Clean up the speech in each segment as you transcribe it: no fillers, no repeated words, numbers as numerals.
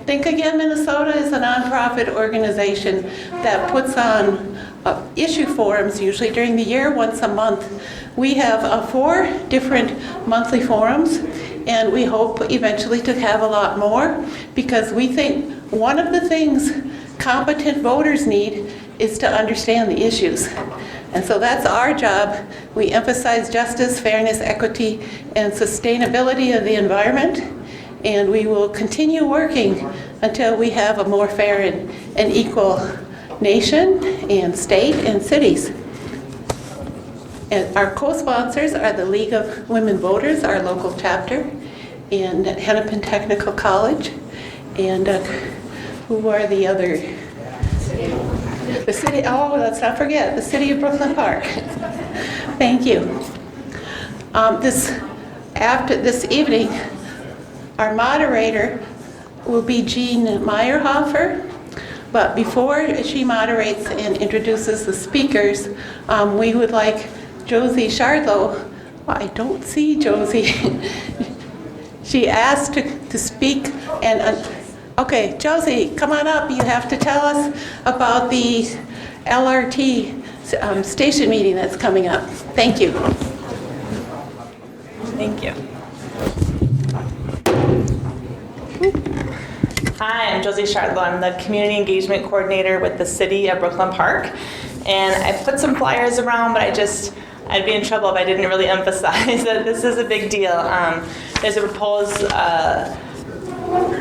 Think Again Minnesota is a nonprofit organization that puts on issue forums, usually during the year, once a month. We have 4 different monthly forums, and we hope eventually to have a lot more, because we think one of the things competent voters need is to understand the issues. And so that's our job. We emphasize justice, fairness, equity, and sustainability of the environment. And we will continue working until we have a more fair and equal nation and state and cities. And our co-sponsors are the League of Women Voters, our local chapter, and Hennepin Technical College. And who are the other? The city, oh, let's not forget, the City of Brooklyn Park. Thank you. After this evening, our moderator will be Jean Meyerhofer, but before she moderates and introduces the speakers, we would like Josie Shardlow. I don't see Josie. She asked to speak, and okay, Josie, come on up. You have to tell us about the LRT station meeting that's coming up. Thank you. Thank you. Hi, I'm Josie Shardlow. I'm the Community Engagement Coordinator with the City of Brooklyn Park. And I put some flyers around, but I'd be in trouble if I didn't really emphasize that this is a big deal. There's a proposed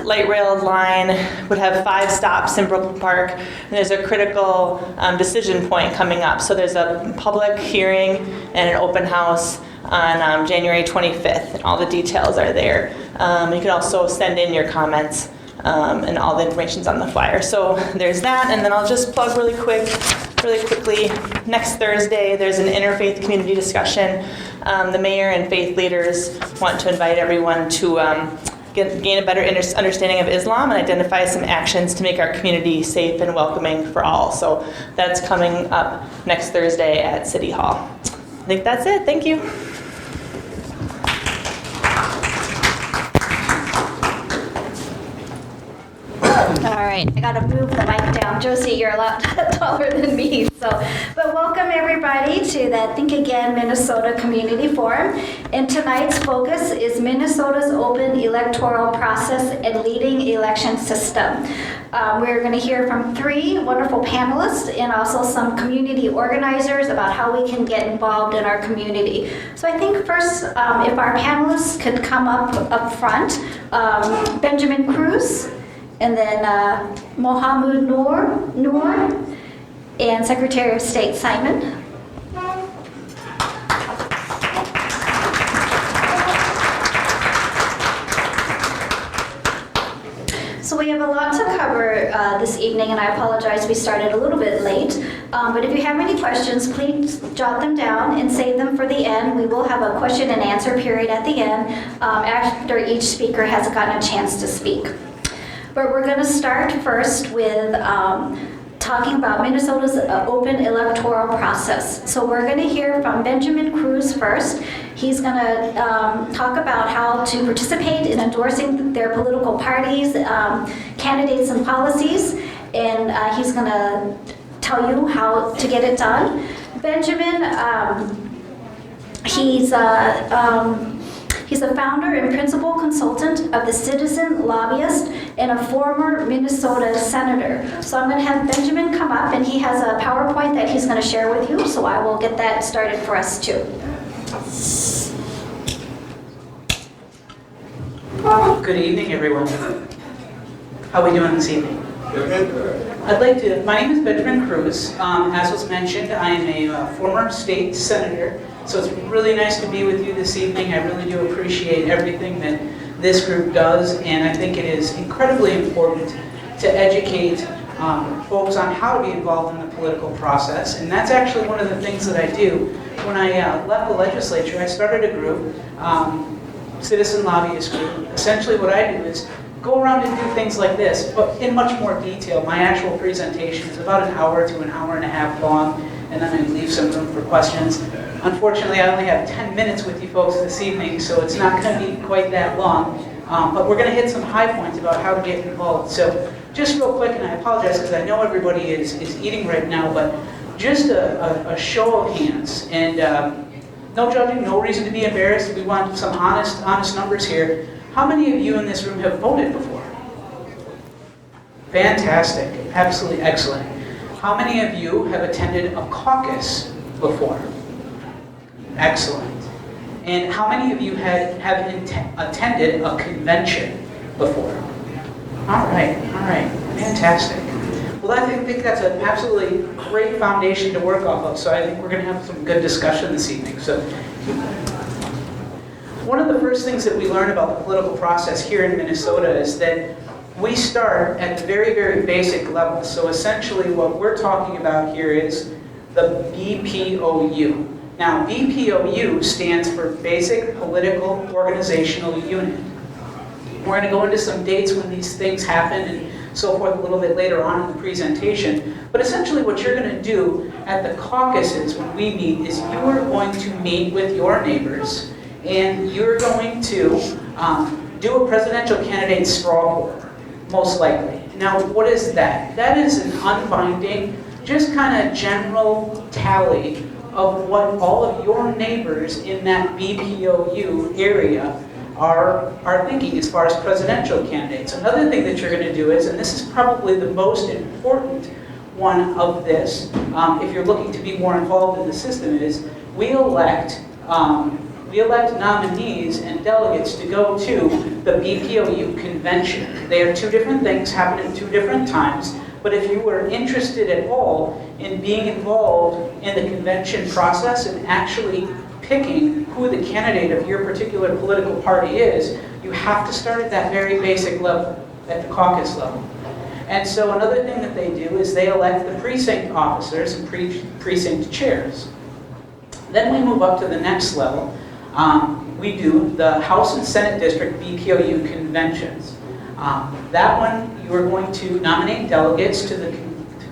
light rail line would have 5 stops in Brooklyn Park, and there's a critical decision point coming up. So there's a public hearing and an open house on January 25th, and all the details are there. You can also send in your comments, and all the information's on the flyer. So there's that, and then I'll just plug really quickly. Next Thursday, there's an interfaith community discussion. The mayor and faith leaders want to invite everyone to gain a better understanding of Islam and identify some actions to make our community safe and welcoming for all. So that's coming up next Thursday at City Hall. I think that's it. Thank you. All right, I gotta move the mic down. Josie, you're a lot taller than me, but welcome everybody to the Think Again Minnesota Community Forum. And tonight's focus is Minnesota's open electoral process and leading election system. We're gonna hear from 3 wonderful panelists and also some community organizers about how we can get involved in our community. So I think first, if our panelists could come up front, Benjamin Cruz, and then Mohammed Noor, and Secretary of State Simon. So we have a lot to cover this evening, and I apologize we started a little bit late. But if you have any questions, please jot them down and save them for the end. We will have a question and answer period at the end after each speaker has gotten a chance to speak. But we're going to start first with talking about Minnesota's open electoral process. So we're going to hear from Benjamin Cruz first. He's going to talk about how to participate in endorsing their political parties, candidates, and policies. And he's going to tell you how to get it done. Benjamin, he's a founder and principal consultant of the Citizen Lobbyist and a former Minnesota senator. So I'm going to have Benjamin come up, and he has a PowerPoint that he's going to share with you, so I will get that started for us too. Good evening, everyone. How are we doing this evening? My name is Benjamin Cruz. As was mentioned, I am a former state senator. So it's really nice to be with you this evening. I really do appreciate everything that this group does, and I think it is incredibly important to educate folks on how to be involved in the political process. And that's actually one of the things that I do. When I left the legislature, I started a group, Citizen Lobbyist Group. Essentially what I do is go around and do things like this, but in much more detail. My actual presentation is about an hour to an hour and a half long, and then I leave some room for questions. Unfortunately, I only have 10 minutes with you folks this evening, so it's not going to be quite that long. But we're going to hit some high points about how to get involved. So just real quick, and I apologize because I know everybody is eating right now, but just a show of hands. And no judging, no reason to be embarrassed. We want some honest numbers here. How many of you in this room have voted before? Fantastic. Absolutely excellent. How many of you have attended a caucus before? Excellent. And how many of you have attended a convention before? All right, fantastic. Well, I think that's an absolutely great foundation to work off of, so I think we're going to have some good discussion this evening. So, one of the first things that we learn about the political process here in Minnesota is that we start at the very, very basic level. So essentially what we're talking about here is the BPOU. Now, BPOU stands for Basic Political Organizational Unit. We're going to go into some dates when these things happen and so forth a little bit later on in the presentation. But essentially what you're going to do at the caucuses when we meet is you are going to meet with your neighbors and you're going to do a presidential candidate straw poll, most likely. Now, what is that? That is an unbinding, just kind of general tally of what all of your neighbors in that BPOU area are thinking as far as presidential candidates. Another thing that you're going to do is, and this is probably the most important one of this, if you're looking to be more involved in the system, is we elect nominees and delegates to go to the BPOU convention. They are two different things, happen at two different times. But if you were interested at all in being involved in the convention process and actually picking who the candidate of your particular political party is, you have to start at that very basic level, at the caucus level. And so another thing that they do is they elect the precinct officers and precinct chairs. Then we move up to the next level. We do the House and Senate District BPOU conventions. That one, you are going to nominate delegates to the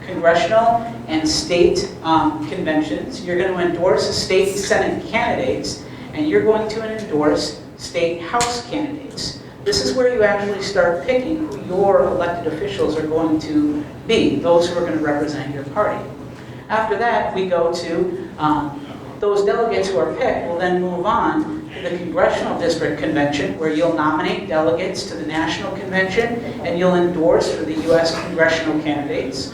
congressional and state conventions. You're going to endorse state Senate candidates, and you're going to endorse state House candidates. This is where you actually start picking who your elected officials are going to be, those who are going to represent your party. After that, we go to those delegates who are picked will then move on to the Congressional District Convention, where you'll nominate delegates to the National Convention and you'll endorse for the U.S. congressional candidates.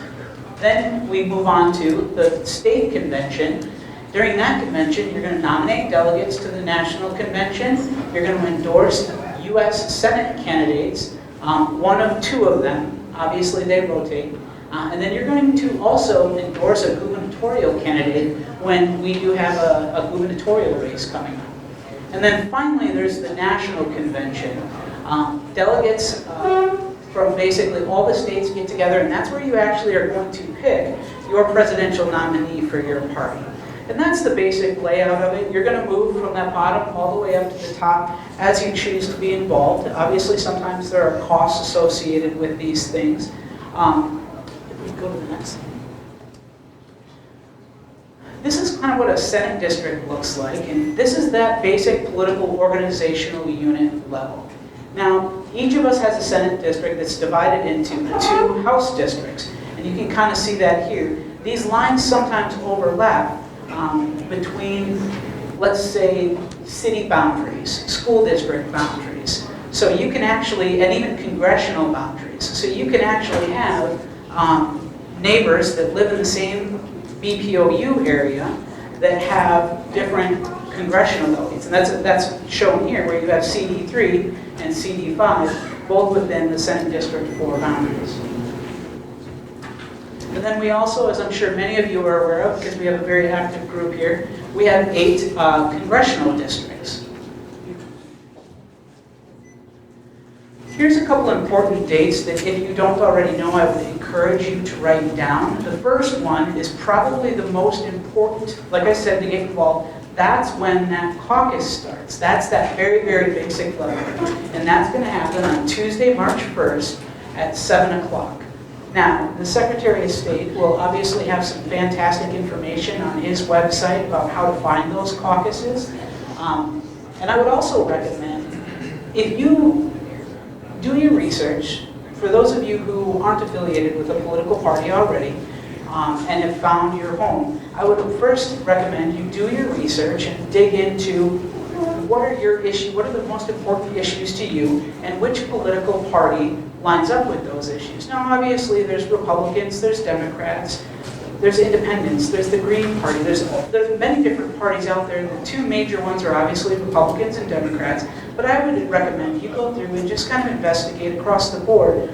Then we move on to the State Convention. During that convention, you're going to nominate delegates to the National Convention. You're going to endorse U.S. Senate candidates, one of two of them. Obviously, they rotate. And then you're going to also endorse a gubernatorial candidate when we do have a gubernatorial race coming up. And then finally, there's the National Convention. Delegates from basically all the states get together, and that's where you actually are going to pick your presidential nominee for your party. And that's the basic layout of it. You're going to move from that bottom all the way up to the top as you choose to be involved. Obviously, sometimes there are costs associated with these things. If we go to the next slide. This is kind of what a Senate district looks like, and this is that basic political organizational unit level. Now, each of us has a Senate district that's divided into two House districts, and you can kind of see that here. These lines sometimes overlap between, let's say, city boundaries, school district boundaries. So you can actually, and even congressional boundaries. So you can actually have neighbors that live in the same BPOU area that have different congressional delegates. And that's shown here, where you have CD3 and CD5, both within the Senate District 4 boundaries. And then we also, as I'm sure many of you are aware of, because we have a very active group here, we have 8 congressional districts. Here's a couple important dates that if you don't already know, I would encourage you to write down. The first one is probably the most important, like I said, to get involved. That's when that caucus starts. That's that very, very basic level. And that's going to happen on Tuesday, March 1st at 7 o'clock. Now, the Secretary of State will obviously have some fantastic information on his website about how to find those caucuses. And I would also recommend, if you do your research. For those of you who aren't affiliated with a political party already and have found your home, I would first recommend you do your research and dig into what are your issues, what are the most important issues to you, and which political party lines up with those issues. Now, obviously, there's Republicans, there's Democrats, there's independents, there's the Green Party, there's many different parties out there. The two major ones are obviously Republicans and Democrats, but I would recommend you go through and just kind of investigate across the board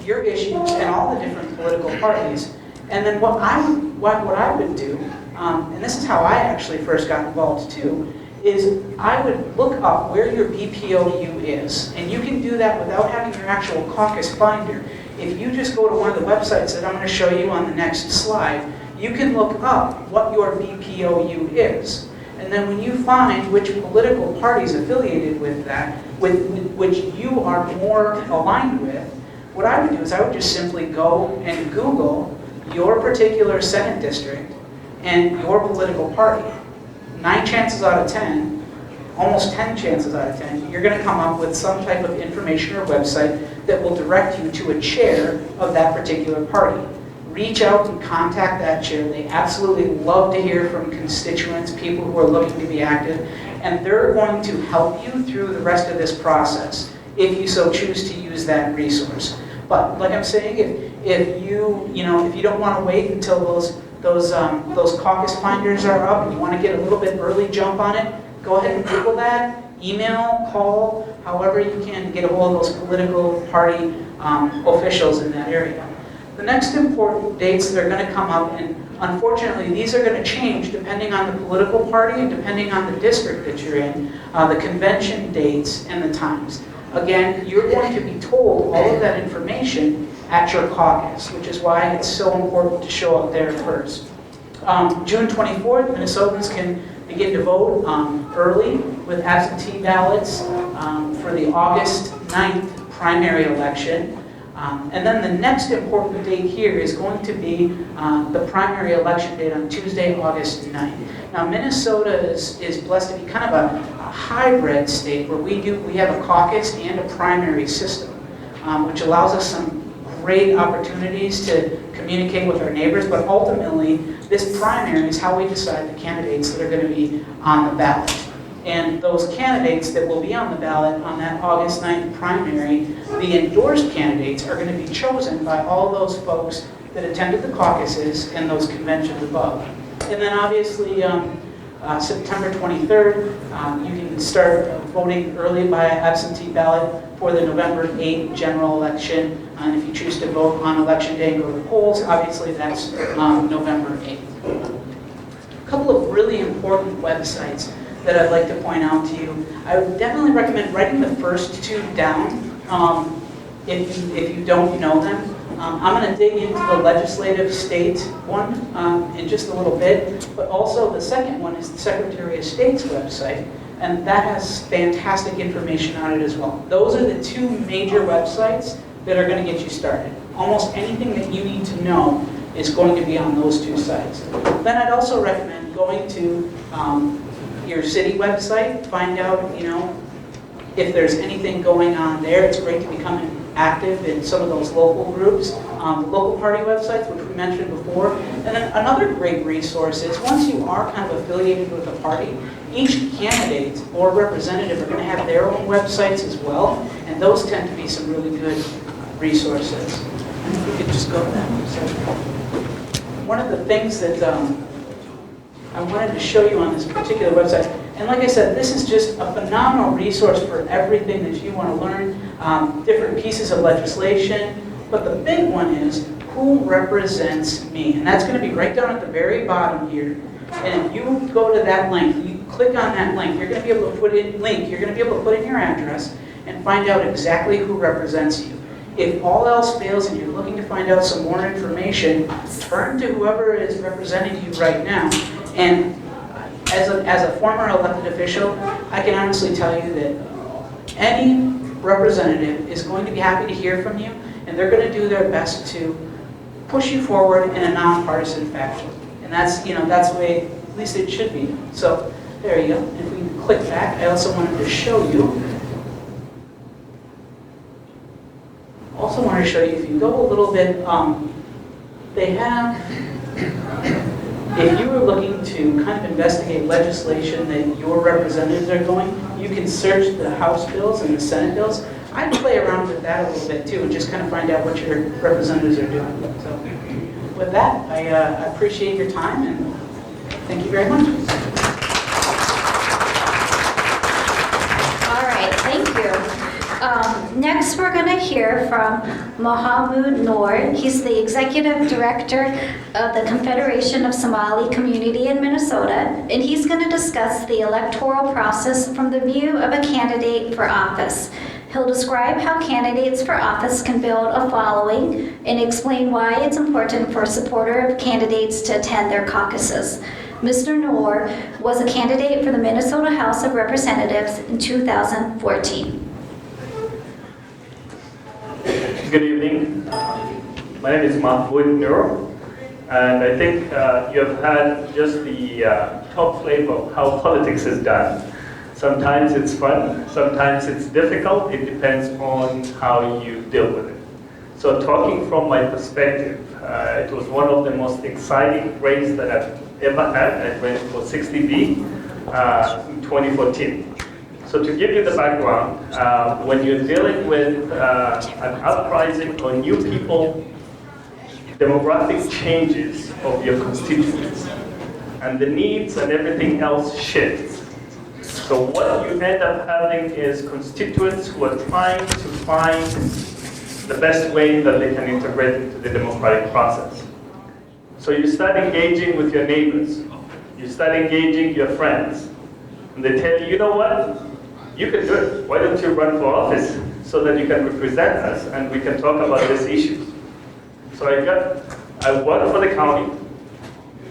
your issues and all the different political parties. And then what I would do, and this is how I actually first got involved too, is I would look up where your BPOU is. And you can do that without having your actual caucus finder. If you just go to one of the websites that I'm going to show you on the next slide, you can look up what your BPOU is. And then when you find which political party is affiliated with that, with which you are more aligned with, what I would do is I would just simply go and Google your particular Senate district and your political party. 9 chances out of 10, almost 10 chances out of 10, you're going to come up with some type of information or website that will direct you to a chair of that particular party. Reach out and contact that chair. They absolutely love to hear from constituents, people who are looking to be active, and they're going to help you through the rest of this process if you so choose to use that resource. But like I'm saying, if you don't want to wait until those caucus finders are up and you want to get a little bit early jump on it, go ahead and Google that, email, call, however you can get a hold of those political party officials in that area. The next important dates that are going to come up, and unfortunately these are going to change depending on the political party and depending on the district that you're in, the convention dates and the times. Again, you're going to be told all of that information at your caucus, which is why it's so important to show up there first. June 24th, Minnesotans can begin to vote early with absentee ballots for the August 9th primary election. And then the next important date here is going to be the primary election date on Tuesday, August 9th. Now, Minnesota is blessed to be kind of a hybrid state where we have a caucus and a primary system, which allows us some great opportunities to communicate with our neighbors, but ultimately, this primary is how we decide the candidates that are going to be on the ballot. And those candidates that will be on the ballot on that August 9th primary, the endorsed candidates are going to be chosen by all those folks that attended the caucuses and those conventions above. And then obviously, September 23rd, you can start voting early by absentee ballot for the November 8th general election. And if you choose to vote on election day and go to the polls, obviously that's November 8th. A couple of really important websites that I'd like to point out to you. I would definitely recommend writing the first two down if you don't know them. I'm going to dig into the legislative state one in just a little bit, but also the second one is the Secretary of State's website, and that has fantastic information on it as well. Those are the two major websites that are going to get you started. Almost anything that you need to know is going to be on those two sites. Then I'd also recommend going to your city website, find out, if there's anything going on there. It's great to become active in some of those local groups, the local party websites, which we mentioned before. And then another great resource is once you are kind of affiliated with a party, each candidate or representative are going to have their own websites as well, and those tend to be some really good resources. And if we could just go to that website. One of the things that I wanted to show you on this particular website, and like I said, this is just a phenomenal resource for everything that you want to learn, different pieces of legislation, but the big one is who represents me, and that's going to be right down at the very bottom here. And if you go to that link, you click on that link, you're going to be able to put in your address and find out exactly who represents you. If all else fails and you're looking to find out some more information, turn to whoever is representing you right now. And as a former elected official, I can honestly tell you that any representative is going to be happy to hear from you, and they're going to do their best to push you forward in a nonpartisan fashion. And that's the way, at least it should be. So there you go. And if we click back, I also wanted to show you to show you. If you go a little bit, they have, if you were looking to kind of investigate legislation that your representatives are going, you can search the House bills and the Senate bills. I'd play around with that a little bit too and just kind of find out what your representatives are doing. So with that, I appreciate your time and thank you very much. All right, thank you. Next, we're going to hear from Mohammed Noor. He's the Executive Director of the Confederation of Somali Community in Minnesota, and he's going to discuss the electoral process from the view of a candidate for office. He'll describe how candidates for office can build a following and explain why it's important for a supporter of candidates to attend their caucuses. Mr. Noor was a candidate for the Minnesota House of Representatives in 2014. Good evening. My name is Mahmoud Noor, and I think you have had just the top flavor of how politics is done. Sometimes it's fun, sometimes it's difficult. It depends on how you deal with it. So talking from my perspective, it was one of the most exciting races that I've ever had. I ran for 60B in 2014. So to give you the background, when you're dealing with an uprising or new people, demographic changes of your constituents, and the needs and everything else shifts. So what you end up having is constituents who are trying to find the best way that they can integrate into the democratic process. So you start engaging with your neighbors, you start engaging your friends, and they tell you, you know what? You can do it. Why don't you run for office so that you can represent us and we can talk about these issues? So I work for the county,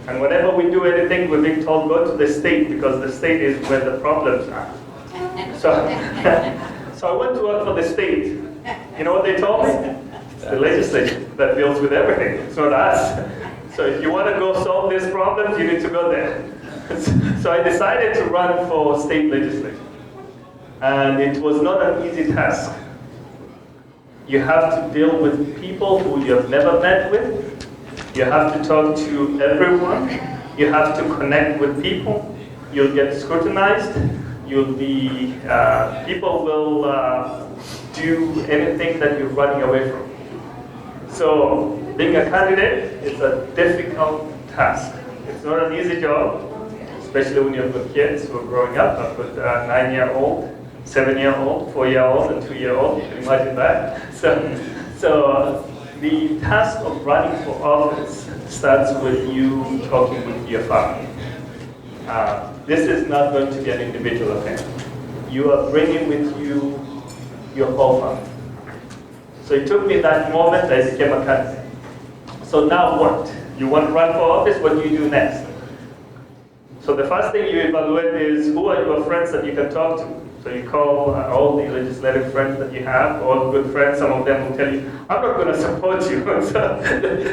and whenever we do anything, we're being told go to the state because the state is where the problems are. So I went to work for the state. You know what they told me? It's the legislature that deals with everything. It's not us. So if you want to go solve these problems, you need to go there. So I decided to run for state legislature. And it was not an easy task. You have to deal with people who you have never met with. You have to talk to everyone. You have to connect with people. You'll get scrutinized. You'll be, people will do anything that you're running away from. So being a candidate is a difficult task. It's not an easy job, especially when you've got kids who are growing up. I've got a 9-year-old, 7-year-old, 4-year-old, and 2-year-old. You can imagine that. So the task of running for office starts with you talking with your family. This is not going to be an individual affair. You are bringing with you your whole family. So it took me that moment I became a candidate. So now what? You want to run for office, what do you do next? So the first thing you evaluate is who are your friends that you can talk to. So you call all the legislative friends that you have, all good friends. Some of them will tell you, I'm not going to support you. So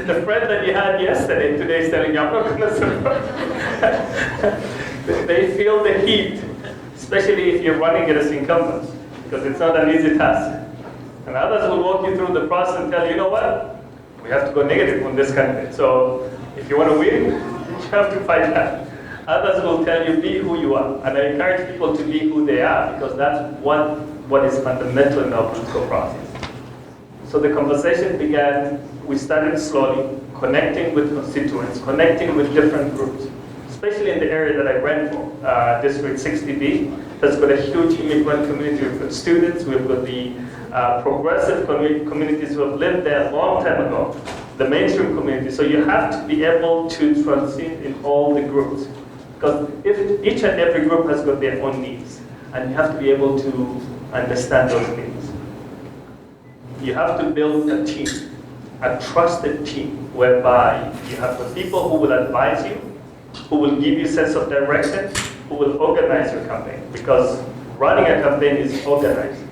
the friend that you had yesterday, today is telling you, I'm not going to support you. They feel the heat, especially if you're running it as incumbents, because it's not an easy task. And others will walk you through the process and tell you, you know what? We have to go negative on this candidate. So if you want to win, you have to fight that. Others will tell you, be who you are. And I encourage people to be who they are, because that's what is fundamental in our political process. So the conversation began, we started slowly, connecting with constituents, connecting with different groups, especially in the area that I ran for, District 60B. That's got a huge immigrant community. We've got students, we've got the progressive communities who have lived there a long time ago, the mainstream community. So you have to be able to transit in all the groups. Because if each and every group has got their own needs, and you have to be able to understand those needs. You have to build a team, a trusted team, whereby you have the people who will advise you, who will give you a sense of direction, who will organize your campaign. Because running a campaign is organizing.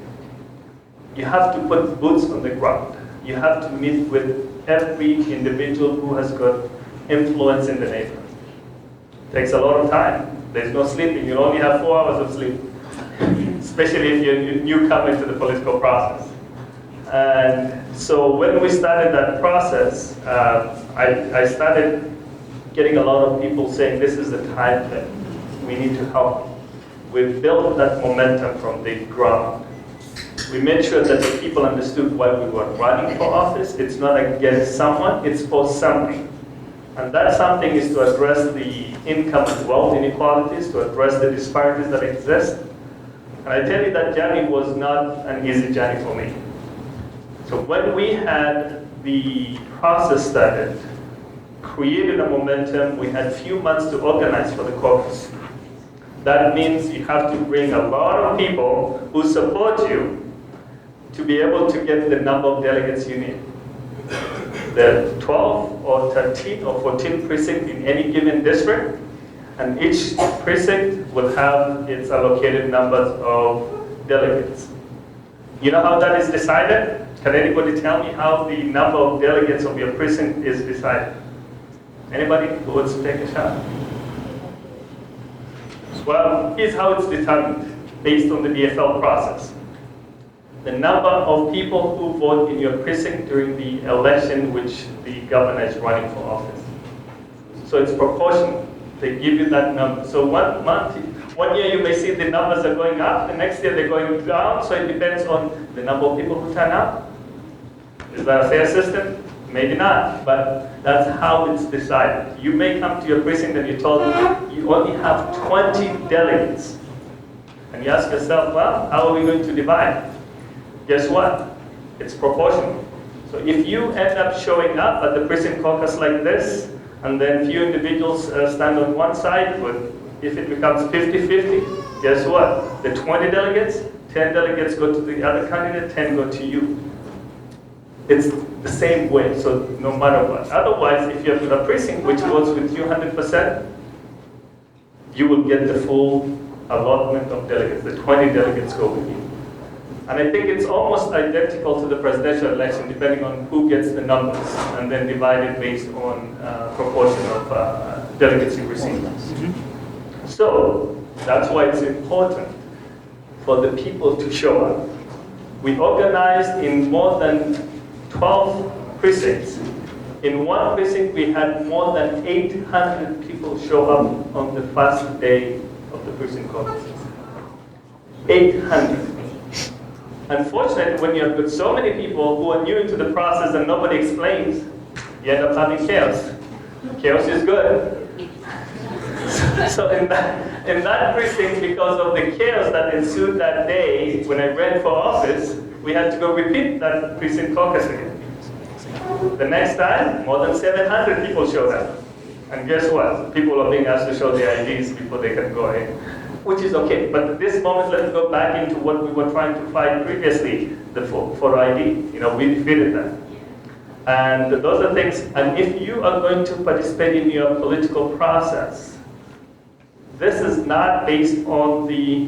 You have to put boots on the ground. You have to meet with every individual who has got influence in the neighborhood. It takes a lot of time. There's no sleeping. You only have 4 hours of sleep, especially if you're a newcomer to the political process. And so when we started that process, I started getting a lot of people saying this is the time that we need to help. We built that momentum from the ground. We made sure that the people understood why we were running for office. It's not against someone, it's for something. And that something is to address the income and wealth inequalities, to address the disparities that exist. And I tell you that journey was not an easy journey for me. So when we had the process started, created a momentum, we had few months to organize for the caucus. That means you have to bring a lot of people who support you to be able to get the number of delegates you need. There are 12 or 13 or 14 precincts in any given district, and each precinct will have its allocated numbers of delegates. You know how that is decided? Can anybody tell me how the number of delegates of your precinct is decided? Anybody who wants to take a shot? Well, here's how it's determined based on the DFL process. The number of people who vote in your precinct during the election which the governor is running for office. So it's proportional. They give you that number. So one year you may see the numbers are going up, the next year they're going down, so it depends on the number of people who turn out. Is that a fair system? Maybe not, but that's how it's decided. You may come to your precinct and you're told you only have 20 delegates. And you ask yourself, well, how are we going to divide? Guess what? It's proportional. So if you end up showing up at the precinct caucus like this, and then few individuals stand on one side, but if it becomes 50-50, guess what? The 20 delegates, 10 delegates go to the other candidate, 10 go to you. It's the same way, so no matter what. Otherwise, if you have a precinct which votes with you 100%, you will get the full allotment of delegates. The 20 delegates go with you. And I think it's almost identical to the presidential election, depending on who gets the numbers, and then divided based on proportion of delegates you receive. So that's why it's important for the people to show up. We organized in more than 12 precincts. In one precinct, we had more than 800 people show up on the first day of the precinct caucuses. 800. Unfortunately, when you have got so many people who are new to the process and nobody explains, you end up having chaos. Chaos is good. So in that precinct, because of the chaos that ensued that day when I ran for office, we had to go repeat that precinct caucus again. The next time, more than 700 people showed up. And guess what? People are being asked to show their IDs before they can go in, which is okay. But at this moment, let's go back into what we were trying to fight previously, the for ID. We defeated that. And those are things, and if you are going to participate in your political process, this is not based on the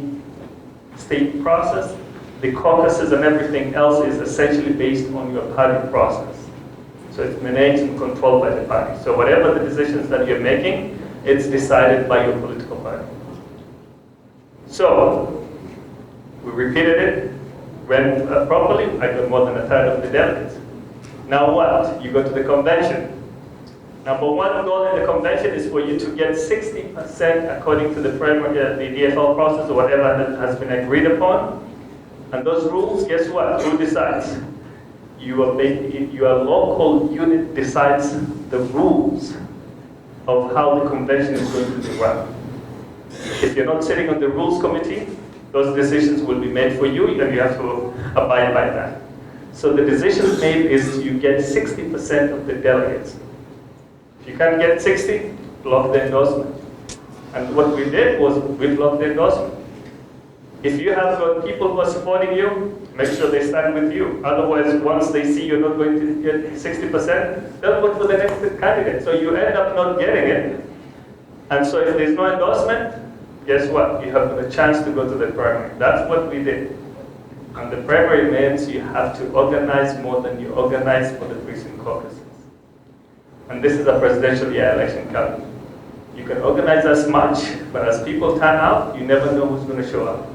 state process. The caucuses and everything else is essentially based on your party process. So it's managed and controlled by the party. So whatever the decisions that you're making, it's decided by your political party. So we repeated it, went properly. I got more than a third of the delegates. Now what? You go to the convention. Number one goal in the convention is for you to get 60% according to the DFL process or whatever that has been agreed upon. And those rules, guess what? Who decides? Your local unit decides the rules of how the convention is going to be run. If you're not sitting on the rules committee, those decisions will be made for you and you have to abide by that. So the decisions made is you get 60% of the delegates. If you can't get 60, block the endorsement. And what we did was we blocked the endorsement. If you have got people who are supporting you, make sure they stand with you. Otherwise, once they see you're not going to get 60%, they'll vote for the next candidate. So you end up not getting it. And so if there's no endorsement, guess what? You have a chance to go to the primary. That's what we did. And the primary means you have to organize more than you organize for the precinct caucuses. And this is a presidential year election coming. You can organize as much, but as people turn out, you never know who's going to show up.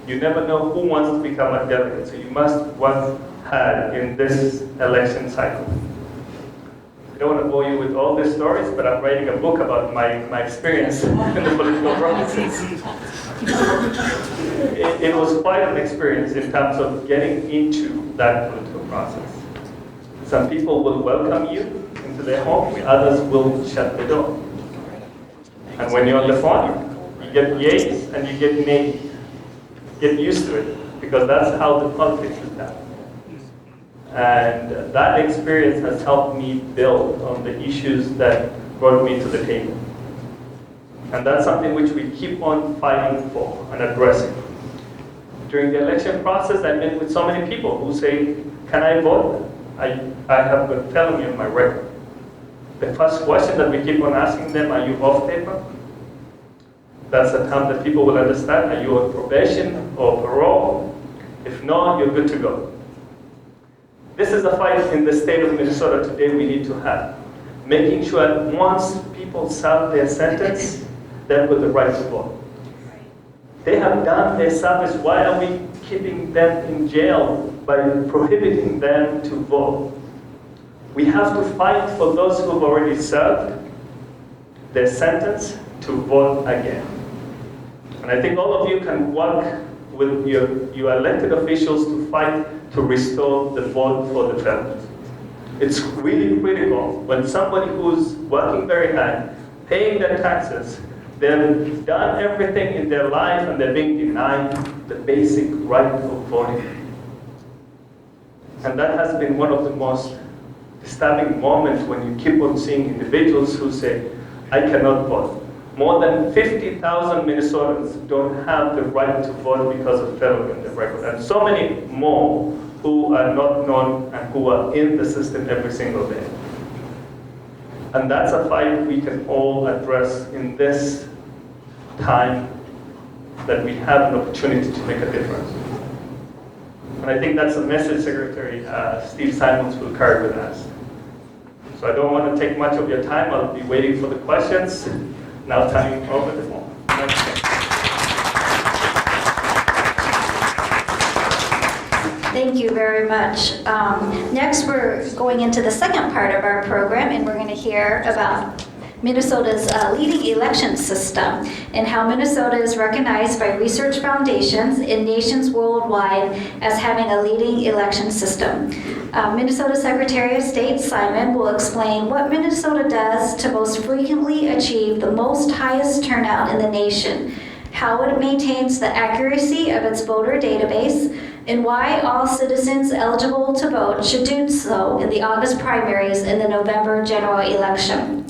You never know who wants to become a delegate. So you must had in this election cycle. I don't want to bore you with all these stories, but I'm writing a book about my experience in the political process. It was quite an experience in terms of getting into that political process. Some people will welcome you into their home, others will shut the door. And when you're on the phone, you get yays and you get nays. Get used to it, because that's how the politics is done. And that experience has helped me build on the issues that brought me to the table. And that's something which we keep on fighting for and addressing. During the election process, I met with so many people who say, can I vote? I have got felony on my record. The first question that we keep on asking them, are you off paper? That's the time that people will understand, are you on probation or parole? If not, you're good to go. This is a fight in the state of Minnesota today we need to have. Making sure that once people serve their sentence, they've got the right to vote. They have done their service. Why are we keeping them in jail by prohibiting them to vote? We have to fight for those who have already served their sentence to vote again. And I think all of you can work with your elected officials to fight to restore the vote for the felons. It's really critical when somebody who's working very hard, paying their taxes, they've done everything in their life and they're being denied the basic right of voting. And that has been one of the most disturbing moments when you keep on seeing individuals who say, I cannot vote. More than 50,000 Minnesotans don't have the right to vote because of felony on their record. And so many more who are not known and who are in the system every single day. And that's a fight we can all address in this time that we have an opportunity to make a difference. And I think that's a message Secretary Steve Simons will carry with us. So I don't want to take much of your time. I'll be waiting for the questions. Now turning over the phone. Thank you very much. Next, we're going into the second part of our program, and we're going to hear about Minnesota's leading election system and how Minnesota is recognized by research foundations and nations worldwide as having a leading election system. Minnesota Secretary of State Simon will explain what Minnesota does to most frequently achieve the most highest turnout in the nation, how it maintains the accuracy of its voter database, and why all citizens eligible to vote should do so in the August primaries and the November general election.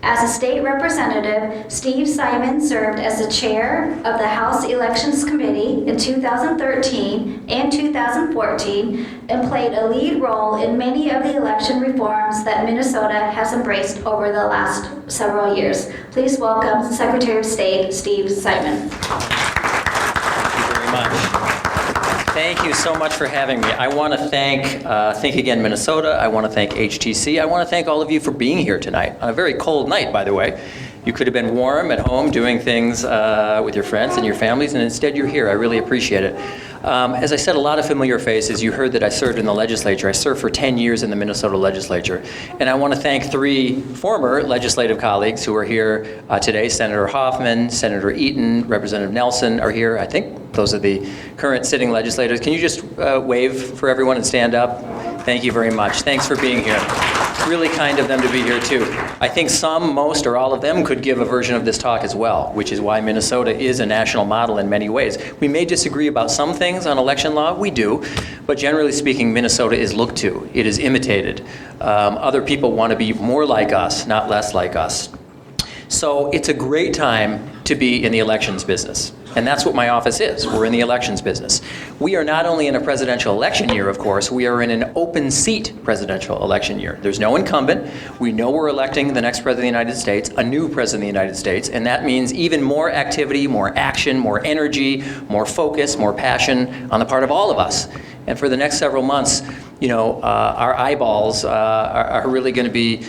As a state representative, Steve Simon served as the chair of the House Elections Committee in 2013 and 2014 and played a lead role in many of the election reforms that Minnesota has embraced over the last several years. Please welcome Secretary of State Steve Simon. Thank you very much. Thank you so much for having me. I want to thank Think Again Minnesota. I want to thank HTC. I want to thank all of you for being here tonight on a very cold night, by the way. You could have been warm at home doing things with your friends and your families, and instead you're here. I really appreciate it. As I said, a lot of familiar faces. You heard that I served in the legislature. I served for 10 years in the Minnesota legislature. And I want to thank 3 former legislative colleagues who are here today. Senator Hoffman, Senator Eaton, Representative Nelson are here. I think those are the current sitting legislators. Can you just wave for everyone and stand up? Thank you very much. Thanks for being here. It's really kind of them to be here too. I think some, most, or all of them could give a version of this talk as well, which is why Minnesota is a national model in many ways. We may disagree about some things on election law, we do, but generally speaking, Minnesota is looked to. It is imitated. Other people want to be more like us, not less like us. So it's a great time to be in the elections business. And that's what my office is. We're in the elections business. We are not only in a presidential election year, of course, we are in an open seat presidential election year. There's no incumbent. We know we're electing the next president of the United States, a new president of the United States, and that means even more activity, more action, more energy, more focus, more passion on the part of all of us. And for the next several months, you know, our eyeballs are really going to be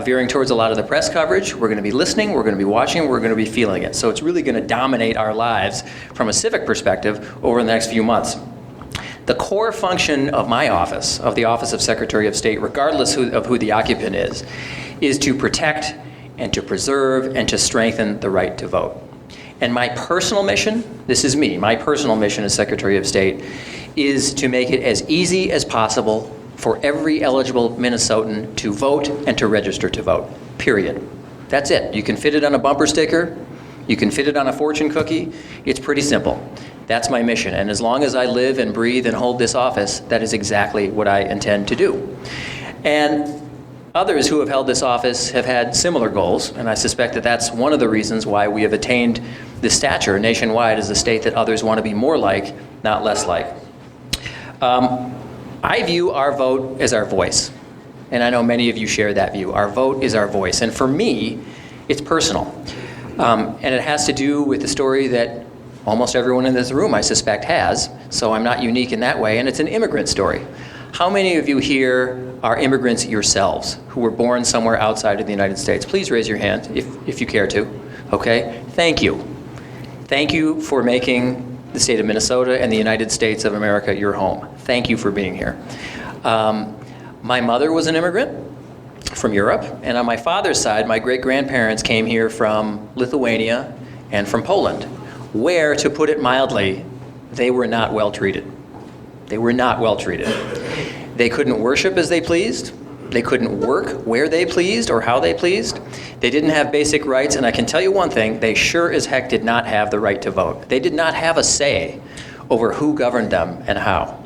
veering towards a lot of the press coverage. We're going to be listening, we're going to be watching, we're going to be feeling it. So it's really going to dominate our lives from a civic perspective over the next few months. The core function of my office, of the Office of Secretary of State, regardless of who the occupant is to protect and to preserve and to strengthen the right to vote. And my personal mission, this is me, my personal mission as Secretary of State, is to make it as easy as possible for every eligible Minnesotan to vote and to register to vote, period. That's it. You can fit it on a bumper sticker, you can fit it on a fortune cookie, it's pretty simple. That's my mission, and as long as I live and breathe and hold this office, that is exactly what I intend to do. And others who have held this office have had similar goals, and I suspect that that's one of the reasons why we have attained this stature nationwide as a state that others want to be more like, not less like. I view our vote as our voice, and I know many of you share that view. Our vote is our voice, and for me, it's personal. And it has to do with the story that almost everyone in this room, I suspect, has, so I'm not unique in that way, and it's an immigrant story. How many of you here are immigrants yourselves who were born somewhere outside of the United States? Please raise your hand if you care to. Okay? Thank you. Thank you for making the state of Minnesota and the United States of America your home. Thank you for being here. My mother was an immigrant from Europe, and on my father's side, my great-grandparents came here from Lithuania and from Poland, where, to put it mildly, they were not well treated. They were not well treated. They couldn't worship as they pleased. They couldn't work where they pleased or how they pleased. They didn't have basic rights, and I can tell you one thing, they sure as heck did not have the right to vote. They did not have a say over who governed them and how.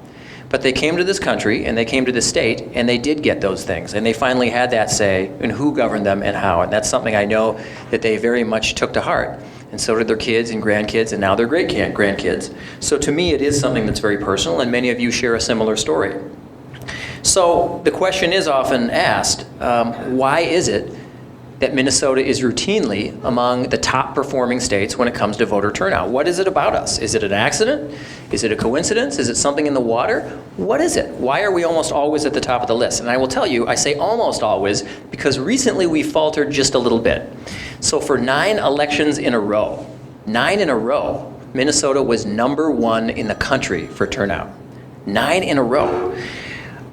But they came to this country, and they came to this state, and they did get those things, and they finally had that say in who governed them and how, and that's something I know that they very much took to heart. And so did their kids and grandkids, and now their great-grandkids. So to me, it is something that's very personal, and many of you share a similar story. So the question is often asked, why is it that Minnesota is routinely among the top-performing states when it comes to voter turnout? What is it about us? Is it an accident? Is it a coincidence? Is it something in the water? What is it? Why are we almost always at the top of the list? And I will tell you, I say almost always, because recently we faltered just a little bit. So for 9 elections in a row, 9 in a row, Minnesota was #1 in the country for turnout. 9 in a row.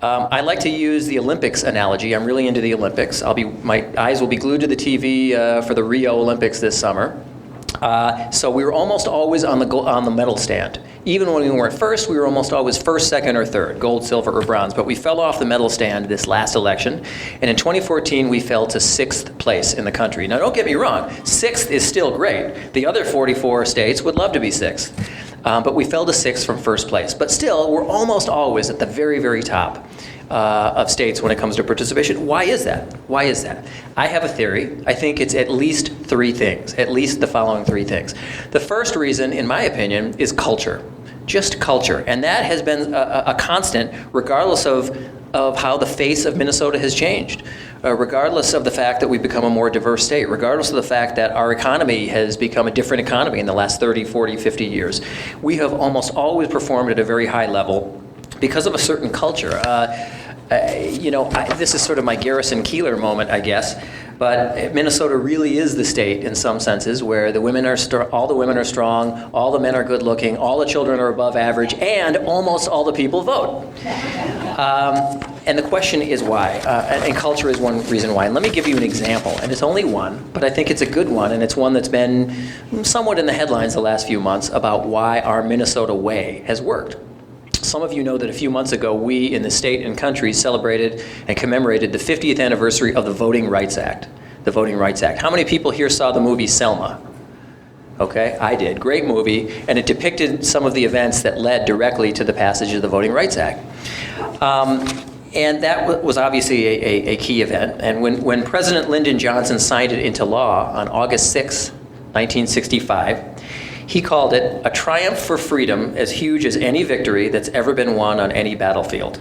I like to use the Olympics analogy. I'm really into the Olympics. My eyes will be glued to the TV for the Rio Olympics this summer. So we were almost always on the medal stand. Even when we weren't first, we were almost always first, second, or third, gold, silver, or bronze. But we fell off the medal stand this last election. And in 2014, we fell to 6th place in the country. Now, don't get me wrong. 6th is still great. The other 44 states would love to be 6th. But we fell to 6th from first place. But still, we're almost always at the very, very top of states when it comes to participation. Why is that? Why is that? I have a theory. I think it's at least 3 things, at least the following 3 things. The first reason, in my opinion, is culture. Just culture. And that has been a constant regardless of how the face of Minnesota has changed. Regardless of the fact that we've become a more diverse state, regardless of the fact that our economy has become a different economy in the last 30, 40, 50 years, we have almost always performed at a very high level because of a certain culture. This is sort of my Garrison Keillor moment, I guess, but Minnesota really is the state in some senses where all the women are strong, all the men are good looking, all the children are above average, and almost all the people vote. And the question is why, and culture is one reason why. And let me give you an example, and it's only one, but I think it's a good one, and it's one that's been somewhat in the headlines the last few months about why our Minnesota way has worked. Some of you know that a few months ago, we in the state and country celebrated and commemorated the 50th anniversary of the Voting Rights Act. The Voting Rights Act. How many people here saw the movie Selma? Okay, I did. Great movie, and it depicted some of the events that led directly to the passage of the Voting Rights Act. And that was obviously a key event. And when President Lyndon Johnson signed it into law on August 6, 1965, he called it a triumph for freedom as huge as any victory that's ever been won on any battlefield.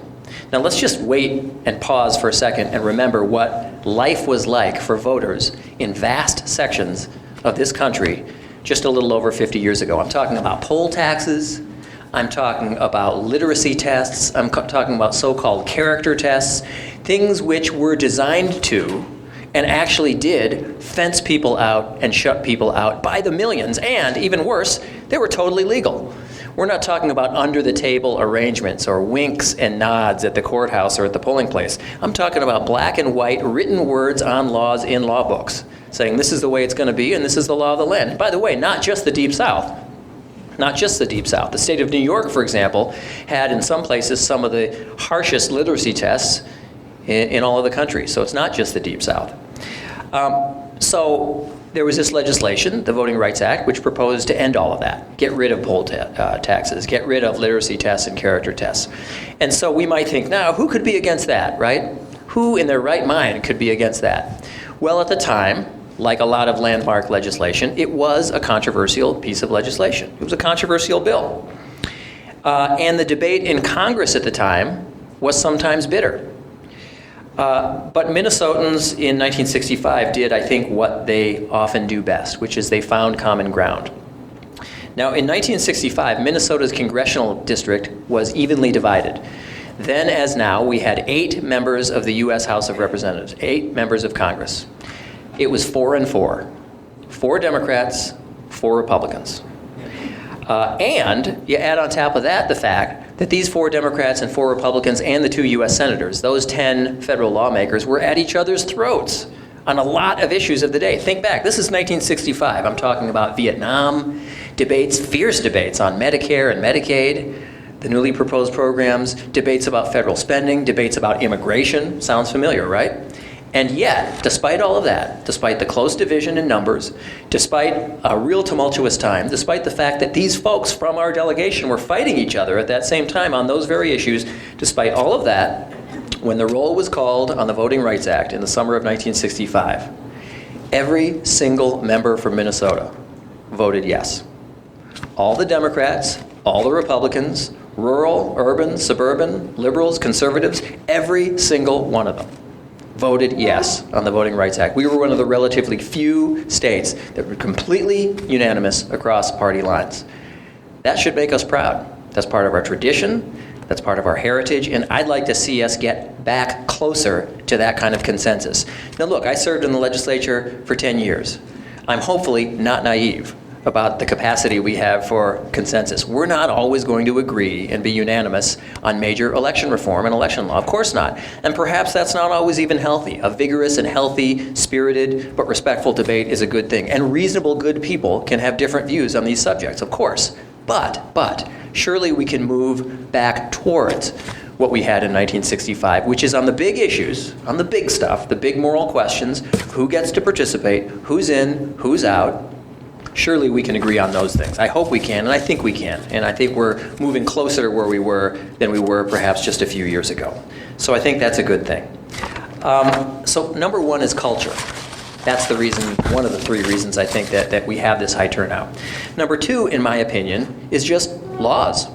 Now let's just wait and pause for a second and remember what life was like for voters in vast sections of this country just a little over 50 years ago. I'm talking about poll taxes. I'm talking about literacy tests. I'm talking about so-called character tests, things which were designed to and actually did fence people out and shut people out by the millions. And even worse, they were totally legal. We're not talking about under-the-table arrangements or winks and nods at the courthouse or at the polling place. I'm talking about black and white written words on laws in law books, saying this is the way it's going to be and this is the law of the land. And by the way, not just the Deep South. Not just the Deep South. The state of New York, for example, had in some places some of the harshest literacy tests in all of the country. So it's not just the Deep South. So there was this legislation, the Voting Rights Act, which proposed to end all of that, get rid of poll taxes, get rid of literacy tests and character tests. And so we might think, now, who could be against that, right? Who in their right mind could be against that? Well, at the time, like a lot of landmark legislation, it was a controversial piece of legislation. It was a controversial bill. And the debate in Congress at the time was sometimes bitter. But Minnesotans in 1965 did, I think, what they often do best, which is they found common ground. Now, in 1965, Minnesota's congressional district was evenly divided. Then, as now, we had 8 members of the U.S. House of Representatives, 8 members of Congress. It was 4 and 4. 4 Democrats, 4 Republicans. And you add on top of that the fact that these 4 Democrats and 4 Republicans and the 2 U.S. senators, those 10 federal lawmakers, were at each other's throats on a lot of issues of the day. Think back, this is 1965. I'm talking about Vietnam, debates, fierce debates on Medicare and Medicaid, the newly proposed programs, debates about federal spending, debates about immigration. Sounds familiar, right? And yet, despite all of that, despite the close division in numbers, despite a real tumultuous time, despite the fact that these folks from our delegation were fighting each other at that same time on those very issues, despite all of that, when the roll was called on the Voting Rights Act in the summer of 1965, every single member from Minnesota voted yes. All the Democrats, all the Republicans, rural, urban, suburban, liberals, conservatives, every single one of them voted yes on the Voting Rights Act. We were one of the relatively few states that were completely unanimous across party lines. That should make us proud. That's part of our tradition, that's part of our heritage, and I'd like to see us get back closer to that kind of consensus. Now look, I served in the legislature for 10 years. I'm hopefully not naive about the capacity we have for consensus. We're not always going to agree and be unanimous on major election reform and election law. Of course not. And perhaps that's not always even healthy. A vigorous and healthy, spirited, but respectful debate is a good thing. And reasonable, good people can have different views on these subjects, of course. But, surely we can move back towards what we had in 1965, which is on the big issues, on the big stuff, the big moral questions, who gets to participate, who's in, who's out. Surely we can agree on those things. I hope we can, and I think we can. And I think we're moving closer to where we were than we were perhaps just a few years ago. So I think that's a good thing. So number 1 is culture. That's the reason, one of the 3 reasons I think that we have this high turnout. Number 2, in my opinion, is just laws.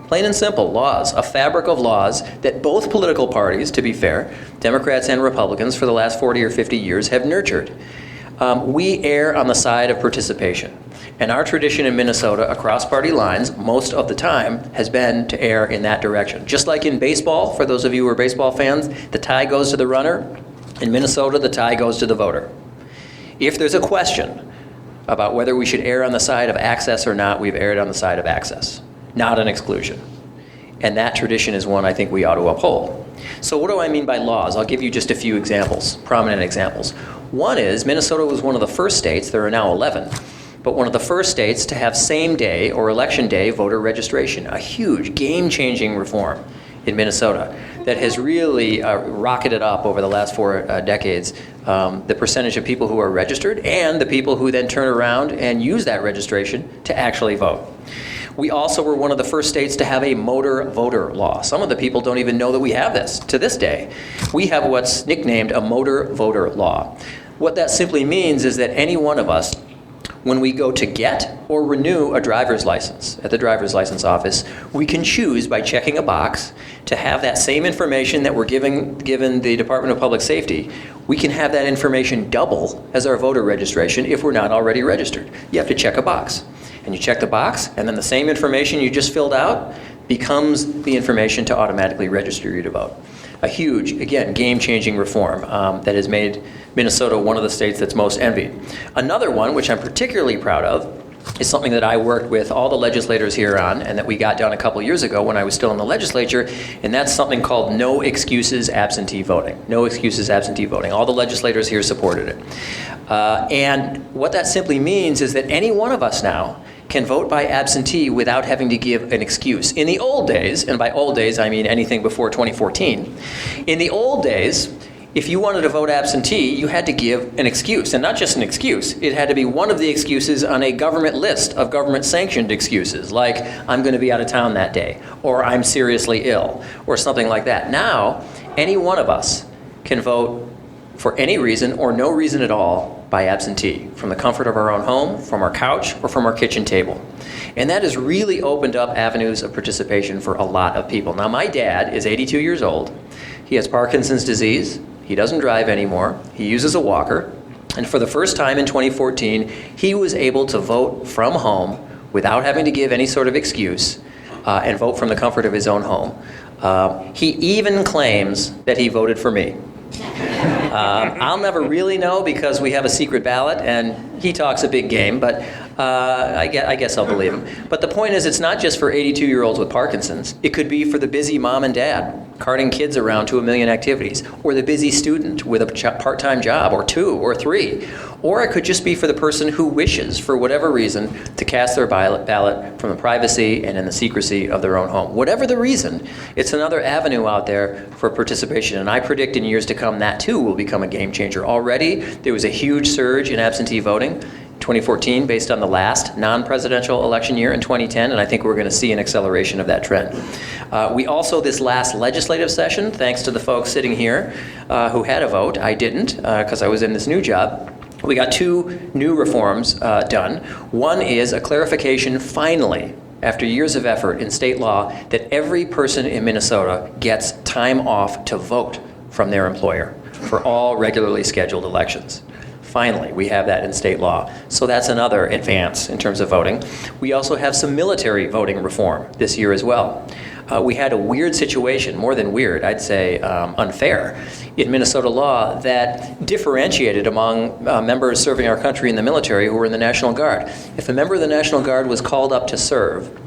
Plain and simple, laws. A fabric of laws that both political parties, to be fair, Democrats and Republicans, for the last 40 or 50 years have nurtured. We err on the side of participation. And our tradition in Minnesota, across party lines, most of the time, has been to err in that direction. Just like in baseball, for those of you who are baseball fans, the tie goes to the runner. In Minnesota, the tie goes to the voter. If there's a question about whether we should err on the side of access or not, we've erred on the side of access, not an exclusion. And that tradition is one I think we ought to uphold. So what do I mean by laws? I'll give you just a few examples, prominent examples. One is Minnesota was one of the first states, there are now 11, but one of the first states to have same-day or election day voter registration, a huge game-changing reform in Minnesota that has really rocketed up over the last 4 decades, the percentage of people who are registered and the people who then turn around and use that registration to actually vote. We also were one of the first states to have a motor voter law. Some of the people don't even know that we have this to this day. We have what's nicknamed a motor voter law. What that simply means is that any one of us, when we go to get or renew a driver's license at the driver's license office, we can choose by checking a box to have that same information that we're given the Department of Public Safety. We can have that information double as our voter registration if we're not already registered. You have to check a box. And you check the box, and then the same information you just filled out becomes the information to automatically register you to vote. A huge, again, game-changing reform that has made Minnesota one of the states that's most envied. Another one, which I'm particularly proud of, is something that I worked with all the legislators here on, and that we got done a couple years ago when I was still in the legislature, and that's something called no excuses absentee voting. No excuses absentee voting. All the legislators here supported it. And what that simply means is that any one of us now can vote by absentee without having to give an excuse. In the old days, and by old days I mean anything before 2014, in the old days, if you wanted to vote absentee, you had to give an excuse, and not just an excuse. It had to be one of the excuses on a government list of government-sanctioned excuses, like I'm going to be out of town that day, or I'm seriously ill, or something like that. Now, any one of us can vote for any reason or no reason at all by absentee, from the comfort of our own home, from our couch, or from our kitchen table. And that has really opened up avenues of participation for a lot of people. Now, my dad is 82 years old. He has Parkinson's disease. He doesn't drive anymore. He uses a walker. And for the first time in 2014, he was able to vote from home without having to give any sort of excuse and vote from the comfort of his own home. He even claims that he voted for me. I'll never really know because we have a secret ballot and he talks a big game, but I guess I'll believe him. But the point is, it's not just for 82-year-olds with Parkinson's. It could be for the busy mom and dad carting kids around to a million activities, or the busy student with a part-time job, or 2 or 3. Or it could just be for the person who wishes, for whatever reason, to cast their ballot from the privacy and in the secrecy of their own home. Whatever the reason, it's another avenue out there for participation. And I predict in years to come that too will become a game changer. Already, there was a huge surge in absentee voting. 2014 based on the last non-presidential election year in 2010, and I think we're going to see an acceleration of that trend. We also, this last legislative session, thanks to the folks sitting here who had a vote, I didn't because I was in this new job, we got 2 new reforms done. One is a clarification, finally, after years of effort in state law, that every person in Minnesota gets time off to vote from their employer for all regularly scheduled elections. Finally, we have that in state law. So that's another advance in terms of voting. We also have some military voting reform this year as well. We had a weird situation, more than weird, I'd say unfair, in Minnesota law that differentiated among members serving our country in the military who were in the National Guard. If a member of the National Guard was called up to serve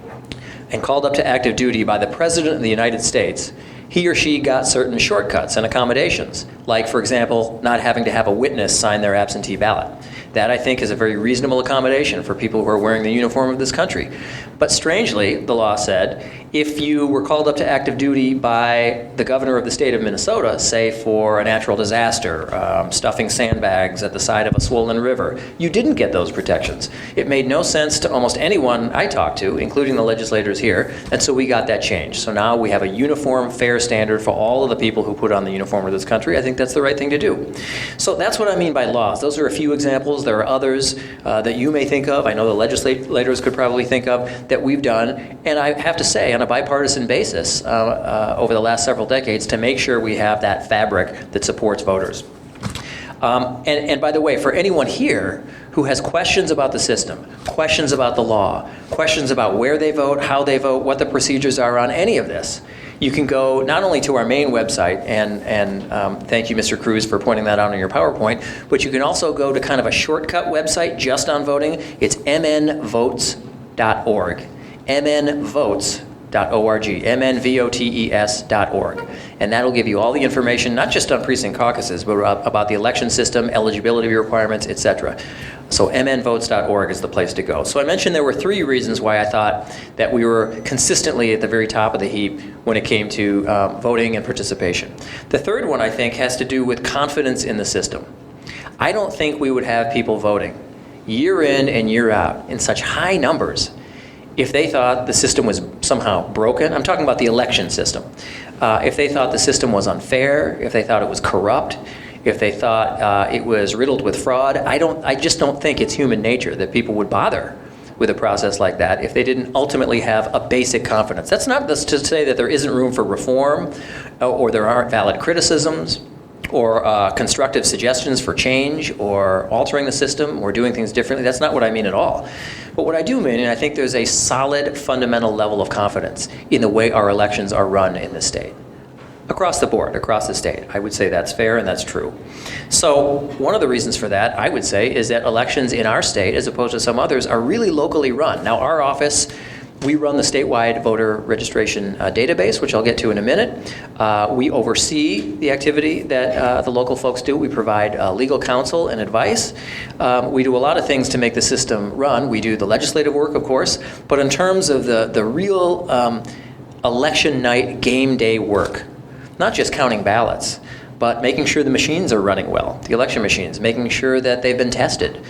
and called up to active duty by the President of the United States, he or she got certain shortcuts and accommodations, like, for example, not having to have a witness sign their absentee ballot. That, I think, is a very reasonable accommodation for people who are wearing the uniform of this country. But strangely, the law said, if you were called up to active duty by the governor of the state of Minnesota, say for a natural disaster, stuffing sandbags at the side of a swollen river, you didn't get those protections. It made no sense to almost anyone I talked to, including the legislators here, and so we got that changed. So now we have a uniform, fair standard for all of the people who put on the uniform of this country. I think that's the right thing to do. So that's what I mean by laws. Those are a few examples. There are others that you may think of, I know the legislators could probably think of, that we've done, and I have to say, on a bipartisan basis over the last several decades to make sure we have that fabric that supports voters. And by the way, for anyone here who has questions about the system, questions about the law, questions about where they vote, how they vote, what the procedures are on any of this, you can go not only to our main website, and thank you, Mr. Cruz, for pointing that out on your PowerPoint, but you can also go to kind of a shortcut website just on voting. It's mnvotes.org. mnvotes.org, mnvotes.org. And that'll give you all the information, not just on precinct caucuses, but about the election system, eligibility requirements, etc. So mnvotes.org is the place to go. So I mentioned there were 3 reasons why I thought that we were consistently at the very top of the heap when it came to voting and participation. The third one, I think, has to do with confidence in the system. I don't think we would have people voting year in and year out in such high numbers if they thought the system was somehow broken. I'm talking about the election system. If they thought the system was unfair, if they thought it was corrupt, if they thought it was riddled with fraud, I just don't think it's human nature that people would bother with a process like that if they didn't ultimately have a basic confidence. That's not to say that there isn't room for reform or there aren't valid criticisms or constructive suggestions for change or altering the system or doing things differently. That's not what I mean at all. But what I do mean, and I think there's a solid fundamental level of confidence in the way our elections are run in this state. across the board, across the state. I would say that's fair and that's true. So one of the reasons for that, I would say, is that elections in our state, as opposed to some others, are really locally run. Now, our office, we run the statewide voter registration database, which I'll get to in a minute. We oversee the activity that the local folks do. We provide legal counsel and advice. We do a lot of things to make the system run. We do the legislative work, of course, but in terms of the real election night game day work, not just counting ballots, but making sure the machines are running well, the election machines, making sure that they've been tested,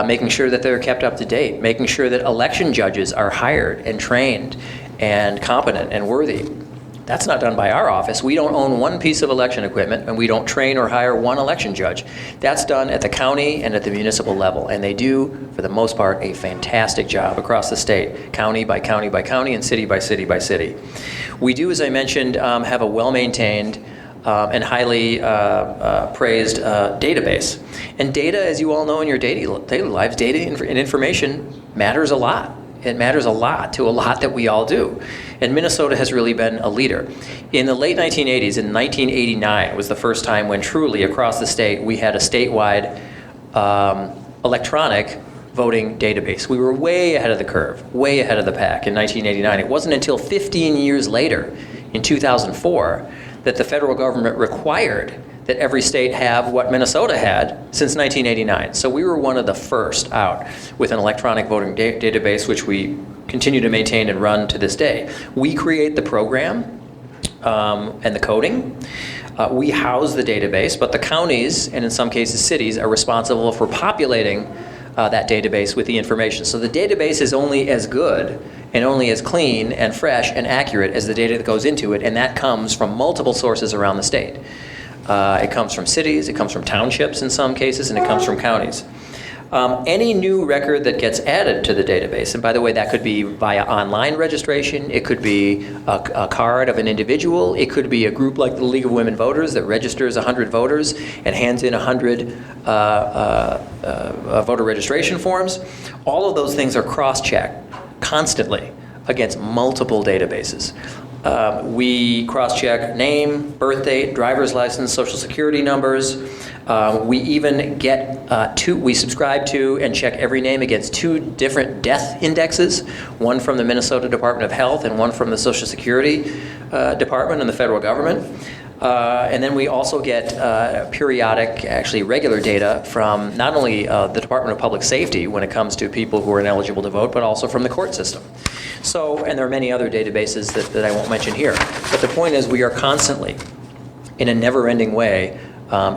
making sure that they're kept up to date, making sure that election judges are hired and trained and competent and worthy. That's not done by our office. We don't own one piece of election equipment, and we don't train or hire one election judge. That's done at the county and at the municipal level, and they do, for the most part, a fantastic job across the state, county by county by county and city by city by city. We do, as I mentioned, have a well-maintained and highly praised database. And data, as you all know in your daily lives, data and information matters a lot. It matters a lot to a lot that we all do. And Minnesota has really been a leader. In the late 1980s, in 1989, was the first time when truly across the state we had a statewide electronic voting database. We were way ahead of the curve, way ahead of the pack in 1989. It wasn't until 15 years later, in 2004, that the federal government required that every state have what Minnesota had since 1989. So we were one of the first out with an electronic voting database, which we continue to maintain and run to this day. We create the program and the coding. We house the database, but the counties, and in some cases cities, are responsible for populating that database with the information. So the database is only as good and only as clean and fresh and accurate as the data that goes into it, and that comes from multiple sources around the state. It comes from cities, it comes from townships in some cases, and it comes from counties. Any new record that gets added to the database, and by the way, that could be via online registration, it could be a card of an individual, it could be a group like the League of Women Voters that registers 100 voters and hands in 100 voter registration forms. All of those things are cross-checked constantly against multiple databases. We cross-check name, birth date, driver's license, social security numbers. We even get we subscribe to and check every name against 2 different death indexes, one from the Minnesota Department of Health and one from the Social Security Department and the federal government. And then we also get periodic, actually regular data from not only the Department of Public Safety when it comes to people who are ineligible to vote, but also from the court system. So, and there are many other databases that I won't mention here. But the point is we are constantly, in a never-ending way,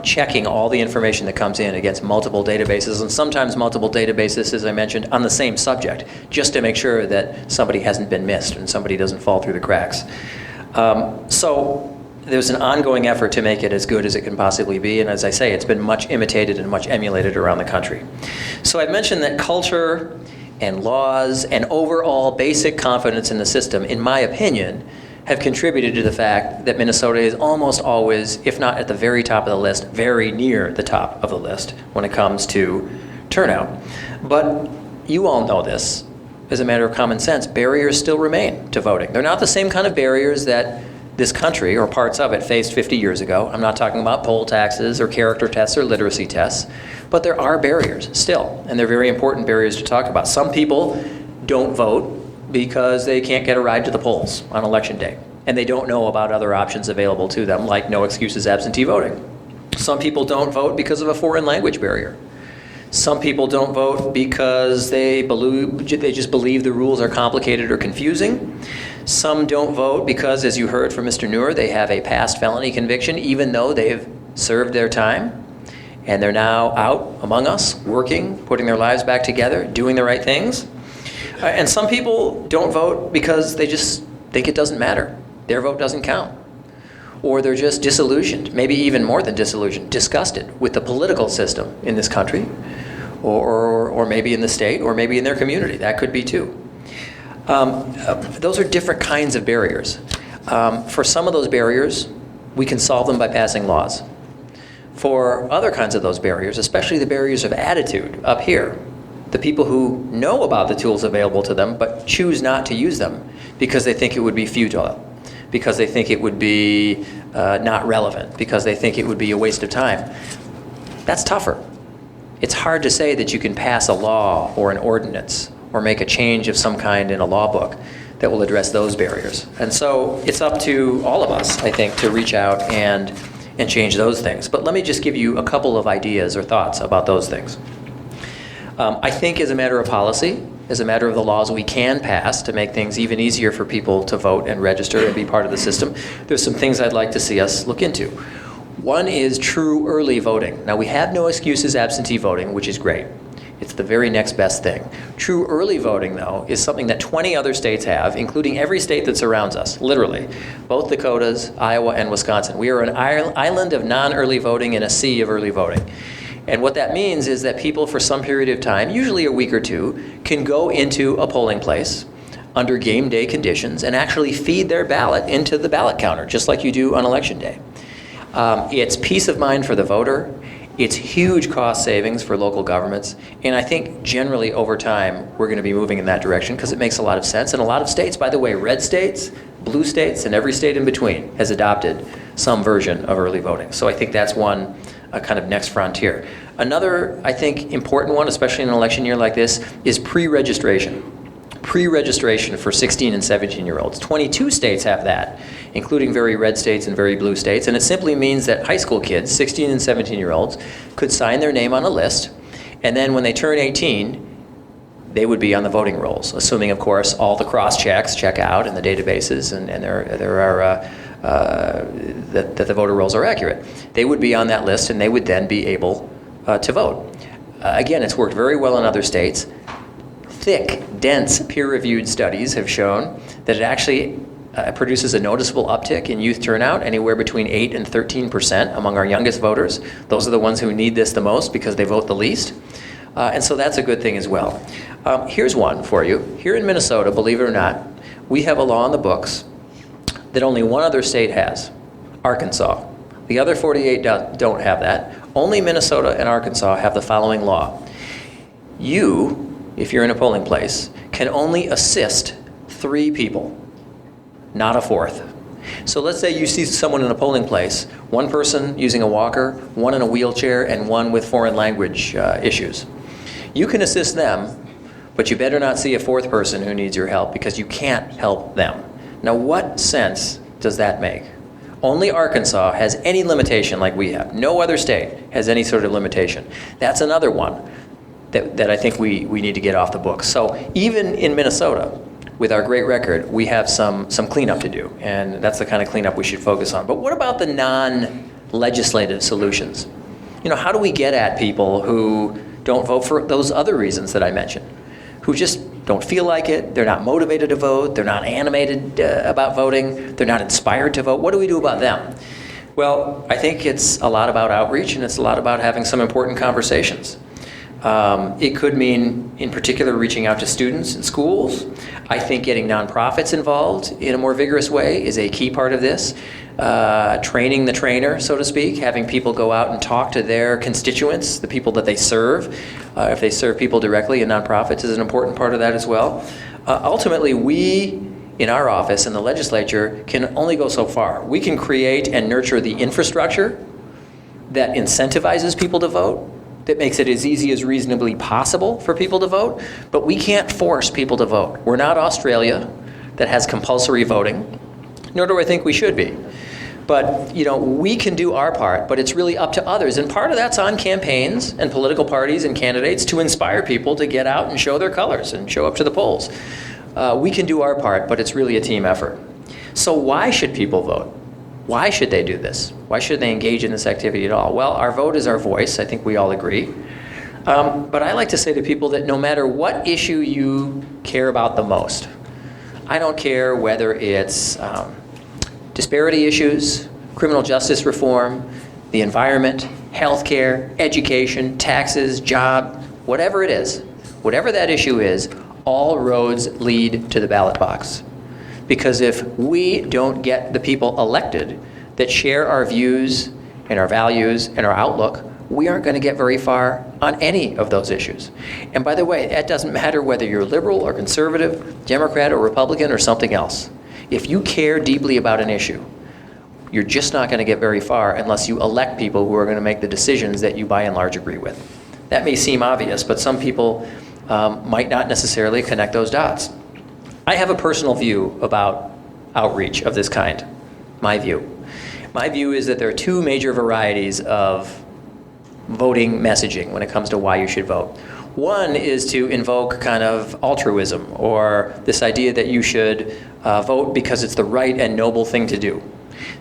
checking all the information that comes in against multiple databases, and sometimes multiple databases, as I mentioned, on the same subject, just to make sure that somebody hasn't been missed and somebody doesn't fall through the cracks. So there's an ongoing effort to make it as good as it can possibly be, and as I say, it's been much imitated and much emulated around the country. So I mentioned that culture and laws and overall basic confidence in the system, in my opinion, have contributed to the fact that Minnesota is almost always, if not at the very top of the list, very near the top of the list when it comes to turnout. But you all know this. As a matter of common sense, barriers still remain to voting. They're not the same kind of barriers that this country, or parts of it, faced 50 years ago. I'm not talking about poll taxes or character tests or literacy tests, but there are barriers still, and they're very important barriers to talk about. Some people don't vote because they can't get a ride to the polls on election day, and they don't know about other options available to them, like no excuses absentee voting. Some people don't vote because of a foreign language barrier. Some people don't vote because they just believe the rules are complicated or confusing. Some don't vote because, as you heard from Mr. Noor, they have a past felony conviction, even though they've served their time, and they're now out among us, working, putting their lives back together, doing the right things. And some people don't vote because they just think it doesn't matter. Their vote doesn't count. Or they're just disillusioned, maybe even more than disillusioned, disgusted with the political system in this country, or maybe in the state, or maybe in their community. That could be too. Those are different kinds of barriers. For some of those barriers, we can solve them by passing laws. For other kinds of those barriers, especially the barriers of attitude up here, the people who know about the tools available to them but choose not to use them because they think it would be futile, because they think it would be not relevant because they think it would be a waste of time. That's tougher. It's hard to say that you can pass a law or an ordinance or make a change of some kind in a law book that will address those barriers. And so it's up to all of us, I think, to reach out and change those things. But let me just give you a couple of ideas or thoughts about those things. I think as a matter of policy, as a matter of the laws we can pass to make things even easier for people to vote and register and be part of the system, there's some things I'd like to see us look into. One is true early voting. Now, we have no excuses absentee voting, which is great. It's the very next best thing. True early voting, though, is something that 20 other states have, including every state that surrounds us, literally. Both Dakotas, Iowa, and Wisconsin. We are an island of non-early voting and a sea of early voting. And what that means is that people, for some period of time, usually a week or two, can go into a polling place under game day conditions and actually feed their ballot into the ballot counter, just like you do on election day. It's peace of mind for the voter. It's huge cost savings for local governments. And I think generally over time, we're going to be moving in that direction because it makes a lot of sense. And a lot of states, by the way, red states, blue states, and every state in between has adopted some version of early voting. So I think that's one kind of next frontier. Another, I think, important one, especially in an election year like this, is pre-registration. Pre-registration for 16 and 17-year-olds. 22 states have that, including very red states and very blue states. And it simply means that high school kids, 16 and 17-year-olds, could sign their name on a list. And then when they turn 18, they would be on the voting rolls, assuming, of course, all the cross-checks check out in the databases and there are that the voter rolls are accurate. They would be on that list, and they would then be able to vote. Again, it's worked very well in other states. Thick, dense, peer-reviewed studies have shown that it actually produces a noticeable uptick in youth turnout, anywhere between 8 and 13% among our youngest voters. Those are the ones who need this the most because they vote the least. And so that's a good thing as well. Here's one for you. Here in Minnesota, believe it or not, we have a law in the books that only one other state has, Arkansas. The other 48 don't have that. Only Minnesota and Arkansas have the following law. You, if you're in a polling place, can only assist 3 people, not a fourth. So let's say you see someone in a polling place, one person using a walker, one in a wheelchair, and one with foreign language issues. You can assist them, but you better not see a fourth person who needs your help because you can't help them. Now, what sense does that make? Only Arkansas has any limitation like we have. No other state has any sort of limitation. That's another one that I think we need to get off the books. So even in Minnesota, with our great record, we have some cleanup to do, and that's the kind of cleanup we should focus on. But what about the non-legislative solutions? You know, how do we get at people who don't vote for those other reasons that I mentioned, who just don't feel like it, they're not motivated to vote, they're not animated about voting, they're not inspired to vote? What do we do about them? Well, I think it's a lot about outreach, and it's a lot about having some important conversations. It could mean, in particular, reaching out to students in schools. I think getting nonprofits involved in a more vigorous way is a key part of this. Training the trainer, so to speak, having people go out and talk to their constituents, the people that they serve. If they serve people directly in nonprofits, is an important part of that as well. Ultimately, we in our office in the legislature can only go so far. We can create and nurture the infrastructure that incentivizes people to vote, that makes it as easy as reasonably possible for people to vote, but we can't force people to vote. We're not Australia that has compulsory voting, nor do I think we should be. But, you know, we can do our part, but it's really up to others. And part of that's on campaigns and political parties and candidates to inspire people to get out and show their colors and show up to the polls. We can do our part, but it's really a team effort. So why should people vote? Why should they do this? Why should they engage in this activity at all? Well, our vote is our voice. I think we all agree. But I like to say to people that no matter what issue you care about the most, I don't care whether it's disparity issues, criminal justice reform, the environment, healthcare, education, taxes, job, whatever it is, whatever that issue is, all roads lead to the ballot box. Because if we don't get the people elected that share our views and our values and our outlook, we aren't going to get very far on any of those issues. And by the way, that doesn't matter whether you're liberal or conservative, Democrat or Republican or something else. If you care deeply about an issue, you're just not going to get very far unless you elect people who are going to make the decisions that you by and large agree with. That may seem obvious, but some people might not necessarily connect those dots. I have a personal view about outreach of this kind, my view. My view is that there are two major varieties of voting messaging when it comes to why you should vote. One is to invoke kind of altruism, or this idea that you should vote because it's the right and noble thing to do.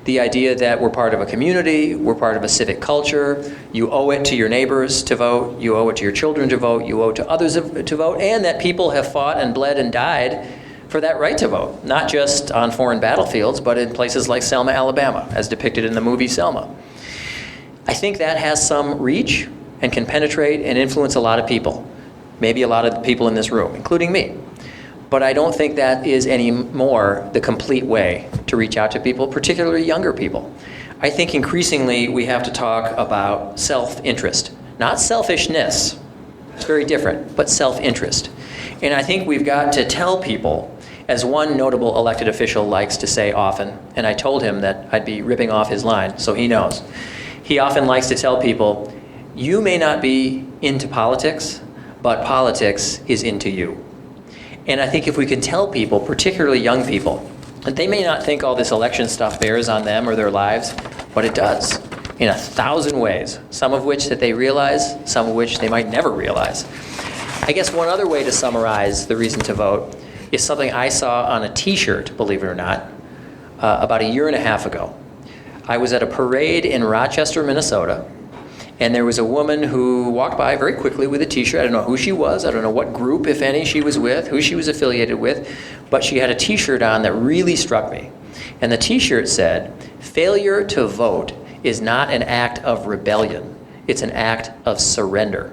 The idea that we're part of a community, we're part of a civic culture, you owe it to your neighbors to vote, you owe it to your children to vote, you owe it to others to vote, and that people have fought and bled and died for that right to vote, not just on foreign battlefields, but in places like Selma, Alabama, as depicted in the movie Selma. I think that has some reach and can penetrate and influence a lot of people, maybe a lot of the people in this room, including me. But I don't think that is anymore the complete way to reach out to people, particularly younger people. I think increasingly we have to talk about self-interest, not selfishness. It's very different, but self-interest. And I think we've got to tell people, as one notable elected official likes to say often, and I told him that I'd be ripping off his line, so he knows. He often likes to tell people, you may not be into politics, but politics is into you. And I think if we can tell people, particularly young people, that they may not think all this election stuff bears on them or their lives, but it does, in 1,000 ways, some of which that they realize, some of which they might never realize. I guess one other way to summarize the reason to vote is something I saw on a t-shirt, believe it or not, about 1.5 years ago. I was at a parade in Rochester, Minnesota, and there was a woman who walked by very quickly with a t-shirt. I don't know who she was. I don't know what group, if any, she was with, who she was affiliated with, but she had a t-shirt on that really struck me. And the t-shirt said, "Failure to vote is not an act of rebellion. It's an act of surrender."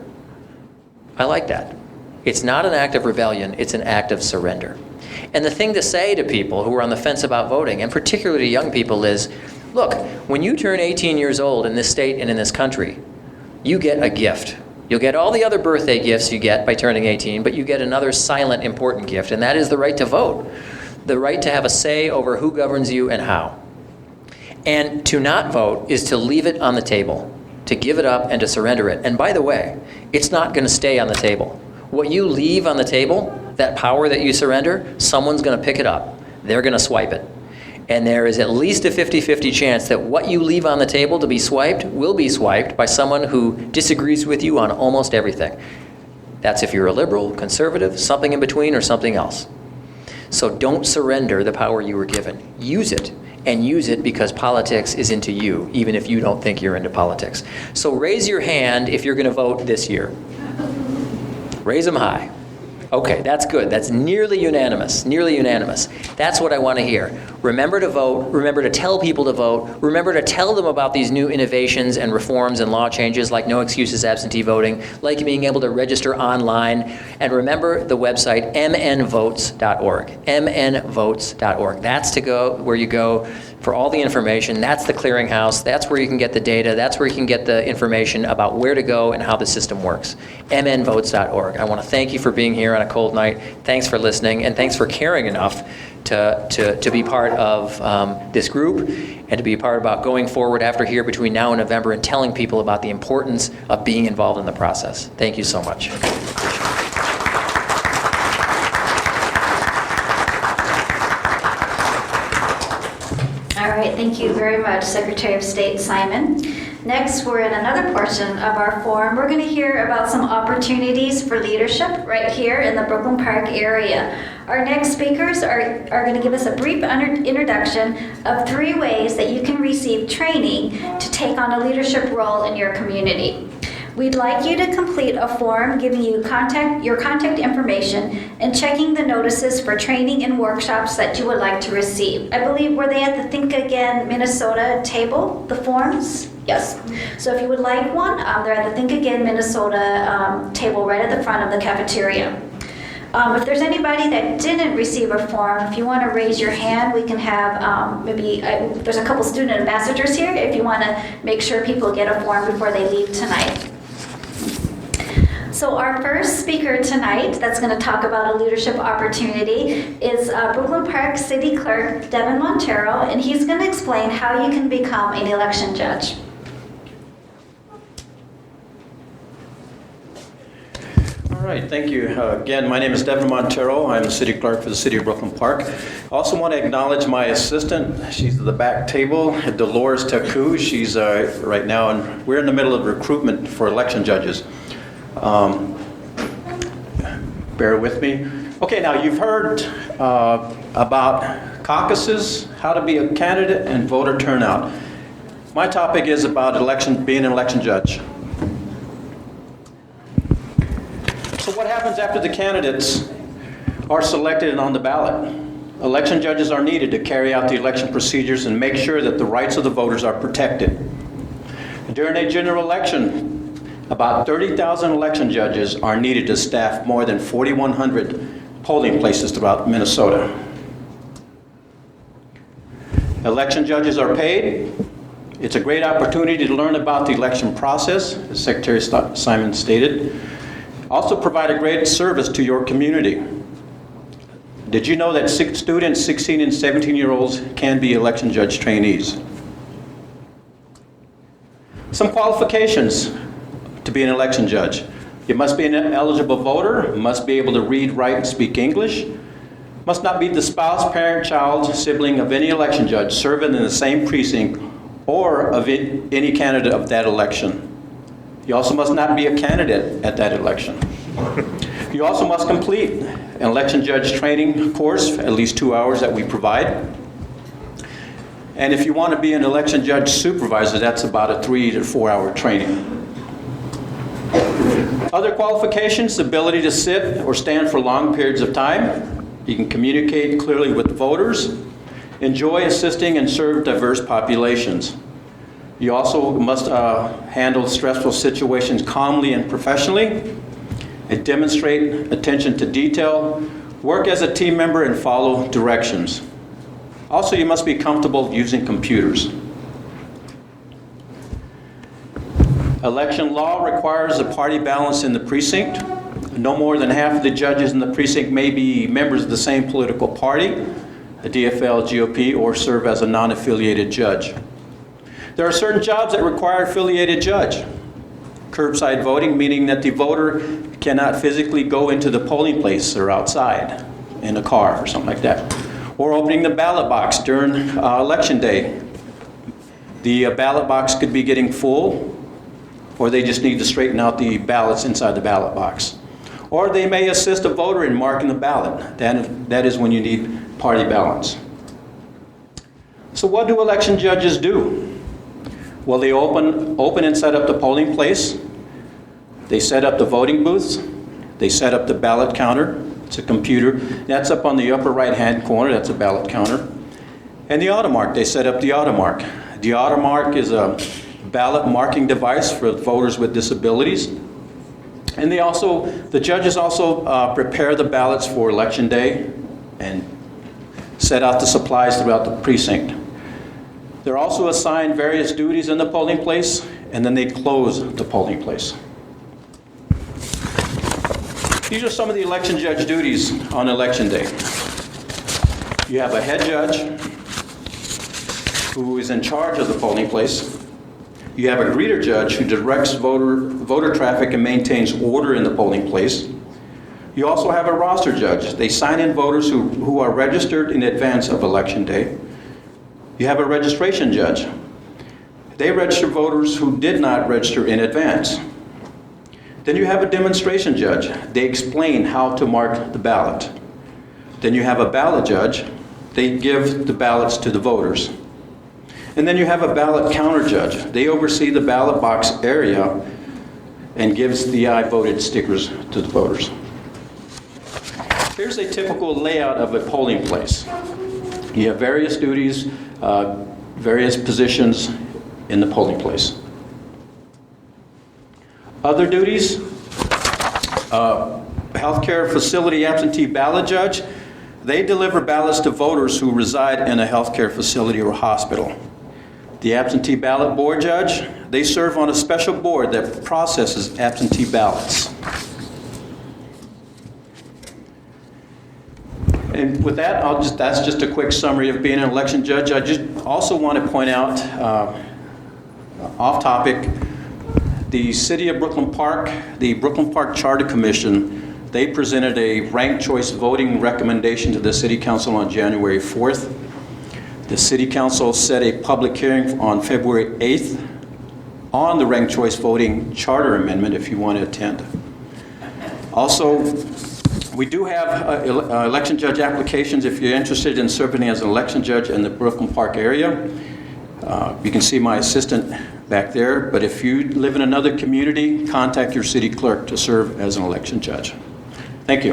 I like that. It's not an act of rebellion. It's an act of surrender. And the thing to say to people who are on the fence about voting, and particularly to young people, is, look, when you turn 18 years old in this state and in this country, you get a gift. You'll get all the other birthday gifts you get by turning 18, but you get another silent, important gift, and that is the right to vote, the right to have a say over who governs you and how. And to not vote is to leave it on the table, to give it up and to surrender it. And by the way, it's not going to stay on the table. What you leave on the table, that power that you surrender, someone's going to pick it up. They're going to swipe it. And there is at least a 50-50 chance that what you leave on the table to be swiped will be swiped by someone who disagrees with you on almost everything. That's if you're a liberal, conservative, something in between, or something else. So don't surrender the power you were given. Use it, and use it because politics is into you, even if you don't think you're into politics. So raise your hand if you're going to vote this year. Raise them high. Okay, that's good. That's nearly unanimous, nearly unanimous. That's what I want to hear. Remember to vote. Remember to tell people to vote. Remember to tell them about these new innovations and reforms and law changes like no excuses absentee voting, like being able to register online. And remember the website mnvotes.org, mnvotes.org. That's to go where you go for all the information. That's the clearinghouse. That's where you can get the data. That's where you can get the information about where to go and how the system works. mnvotes.org. I want to thank you for being here on a cold night. Thanks for listening, and thanks for caring enough to be part of this group and to be a part about going forward after here between now and November and telling people about the importance of being involved in the process. Thank you so much. All right, thank you very much, Secretary of State Simon. Next, we're in another portion of our forum. We're going to hear about some opportunities for leadership right here in the Brooklyn Park area. Our next speakers are going to give us a brief introduction of 3 ways that you can receive training to take on a leadership role in your community. We'd like you to complete a form giving you your contact information and checking the notices for training and workshops that you would like to receive. I believe, were they at the Think Again Minnesota table, the forms? Yes. So if you would like one, they're at the Think Again Minnesota table right at the front of the cafeteria. If there's anybody that didn't receive a form, if you want to raise your hand, we can have there's a couple student ambassadors here if you want to make sure people get a form before they leave tonight. So our first speaker tonight that's going to talk about a leadership opportunity is Brooklyn Park City Clerk Devin Montero, and he's going to explain how you can become an election judge. All right, thank you. Again, my name is Devin Montero. I'm the city clerk for the city of Brooklyn Park. I also want to acknowledge my assistant. She's at the back table, Dolores Taku. She's right now, and we're in the middle of recruitment for election judges. Bear with me. Okay, now you've heard about caucuses, how to be a candidate, and voter turnout. My topic is about being an election judge. So what happens after the candidates are selected and on the ballot? Election judges are needed to carry out the election procedures and make sure that the rights of the voters are protected. During a general election, about 30,000 election judges are needed to staff more than 4,100 polling places throughout Minnesota. Election judges are paid. It's a great opportunity to learn about the election process, as Secretary Simon stated. Also provide a great service to your community. Did you know that students 16 and 17-year-olds can be election judge trainees? Some qualifications to be an election judge. You must be an eligible voter, must be able to read, write, and speak English, must not be the spouse, parent, child, sibling of any election judge serving in the same precinct or of any candidate of that election. You also must not be a candidate at that election. You also must complete an election judge training course, at least 2 hours that we provide. And if you want to be an election judge supervisor, that's about a 3 to 4 hour training. Other qualifications: ability to sit or stand for long periods of time. You can communicate clearly with voters, enjoy assisting and serve diverse populations. You also must handle stressful situations calmly and professionally, and demonstrate attention to detail, work as a team member, and follow directions. Also, you must be comfortable using computers. Election law requires a party balance in the precinct. No more than half of the judges in the precinct may be members of the same political party, a DFL, GOP, or serve as a non-affiliated judge. There are certain jobs that require affiliated judge. Curbside voting, meaning that the voter cannot physically go into the polling place or outside in a car or something like that. Or opening the ballot box during election day. The ballot box could be getting full, or they just need to straighten out the ballots inside the ballot box. Or they may assist a voter in marking the ballot. That is when you need party balance. So what do election judges do? Well, they open and set up the polling place. They set up the voting booths. They set up the ballot counter. It's a computer. That's up on the upper right-hand corner. That's a ballot counter. And the automark. They set up the automark. The automark is a ballot marking device for voters with disabilities. And the judges also prepare the ballots for election day and set out the supplies throughout the precinct. They're also assigned various duties in the polling place, and then they close the polling place. These are some of the election judge duties on election day. You have a head judge who is in charge of the polling place. You have a greeter judge who directs voter traffic and maintains order in the polling place. You also have a roster judge. They sign in voters who are registered in advance of election day. You have a registration judge. They register voters who did not register in advance. Then you have a demonstration judge. They explain how to mark the ballot. Then you have a ballot judge. They give the ballots to the voters. And then you have a ballot counter judge. They oversee the ballot box area and gives the I voted stickers to the voters. Here's a typical layout of a polling place. You have various duties, various positions in the polling place. Other duties, healthcare facility absentee ballot judge. They deliver ballots to voters who reside in a healthcare facility or hospital. The absentee ballot board judge, they serve on a special board that processes absentee ballots. And with that, that's just a quick summary of being an election judge. I just also want to point out, off topic, the City of Brooklyn Park, the Brooklyn Park Charter Commission, they presented a ranked choice voting recommendation to the City Council on January 4th. The City Council set a public hearing on February 8th on the ranked choice voting charter amendment if you want to attend. Also, we do have election judge applications if you're interested in serving as an election judge in the Brooklyn Park area. You can see my assistant back there, but if you live in another community, contact your city clerk to serve as an election judge. Thank you.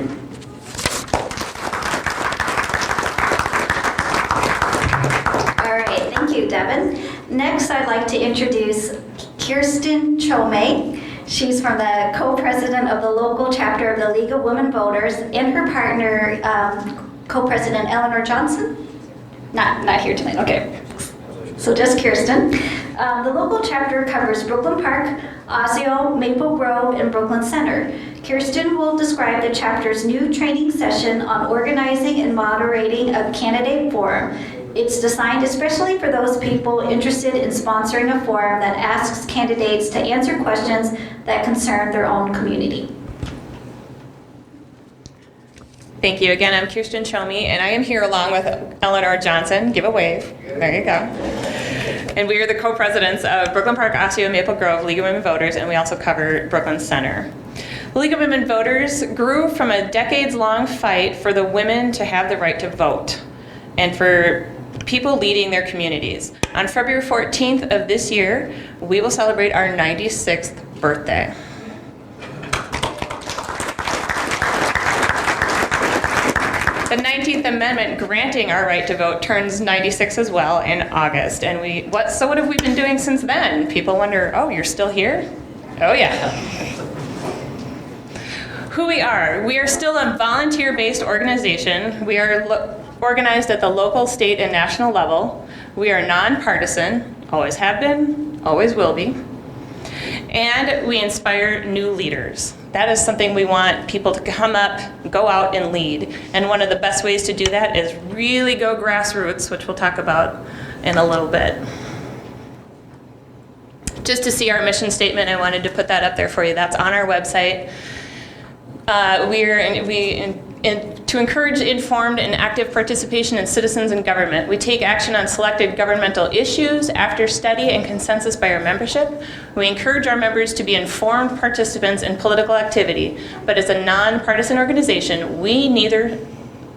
All right, thank you, Devin. Next, I'd like to introduce Kirsten Chome. She's from the co-president of the local chapter of the League of Women Voters, and her partner, co-president Eleanor Johnson. Not here tonight. Okay. So just Kirsten. The local chapter covers Brooklyn Park, Osseo, Maple Grove, and Brooklyn Center. Kirsten will describe the chapter's new training session on organizing and moderating a candidate forum. It's designed especially for those people interested in sponsoring a forum that asks candidates to answer questions that concern their own community. Thank you. Again, I'm Kirsten Chome, and I am here along with Eleanor Johnson. Give a wave. There you go. And we are the co-presidents of Brooklyn Park, Osseo, Maple Grove League of Women Voters, and we also cover Brooklyn Center. The League of Women Voters grew from a decades-long fight for the women to have the right to vote and for people leading their communities. On February 14th of this year, we will celebrate our 96th birthday. The 19th Amendment granting our right to vote turns 96 as well in August. And so what have we been doing since then? People wonder, oh, you're still here? Oh yeah. Who we are still a volunteer-based organization. We are organized at the local, state, and national level. We are nonpartisan, always have been, always will be. And we inspire new leaders. That is something we want people to come up, go out and lead. And one of the best ways to do that is really go grassroots, which we'll talk about in a little bit. Just to see our mission statement, I wanted to put that up there for you. That's on our website. To encourage informed and active participation in citizens and government, we take action on selected governmental issues after study and consensus by our membership. We encourage our members to be informed participants in political activity, but as a nonpartisan organization, we neither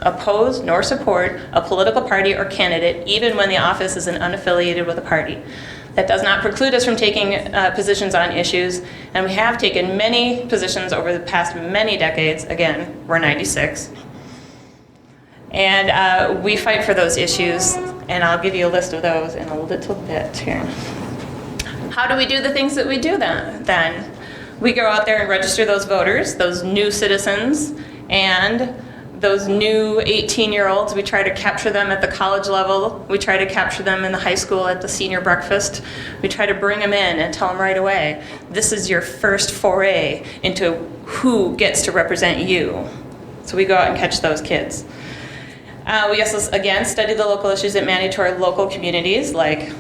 oppose nor support a political party or candidate, even when the office is unaffiliated with a party. That does not preclude us from taking positions on issues, and we have taken many positions over the past many decades. Again, we're 96. And we fight for those issues, and I'll give you a list of those in a little bit here. How do we do the things that we do then? We go out there and register those voters, those new citizens, and those new 18-year-olds. We try to capture them at the college level. We try to capture them in the high school at the senior breakfast. We try to bring them in and tell them right away, this is your first foray into who gets to represent you. So we go out and catch those kids. We also, again, study the local issues that matter to our local communities, like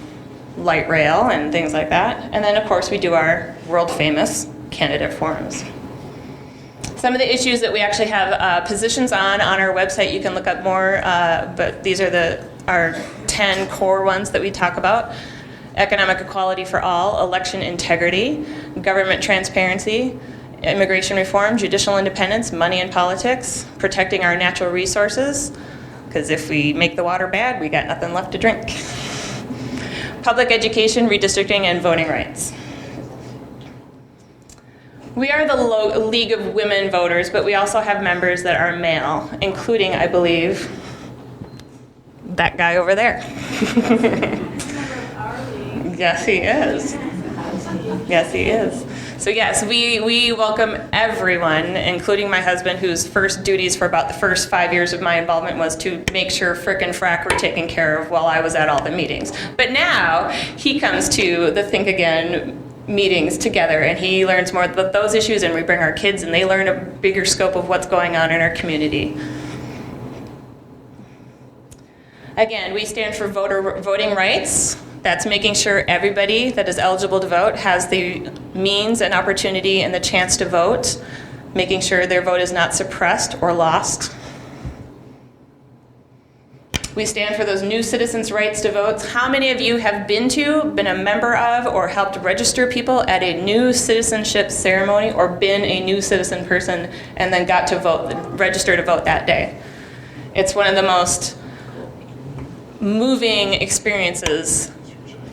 light rail and things like that. And then, of course, we do our world-famous candidate forums. Some of the issues that we actually have positions on our website, you can look up more, but these are our 10 core ones that we talk about. Economic equality for all, election integrity, government transparency, immigration reform, judicial independence, money in politics, protecting our natural resources, because if we make the water bad, we got nothing left to drink. Public education, redistricting, and voting rights. We are the League of Women Voters, but we also have members that are male, including, I believe, that guy over there. Yes, he is. Yes, he is. So yes, we welcome everyone, including my husband, whose first duties for about the first 5 years of my involvement was to make sure frickin' frack were taken care of while I was at all the meetings. But now he comes to the Think Again meetings together, and he learns more about those issues, and we bring our kids and they learn a bigger scope of what's going on in our community. Again, we stand for voting rights. That's making sure everybody that is eligible to vote has the means and opportunity and the chance to vote, making sure their vote is not suppressed or lost. We stand for those new citizens' rights to vote. How many of you have been a member of, or helped register people at a new citizenship ceremony, or been a new citizen person and then got to vote, register to vote that day? It's one of the most moving experiences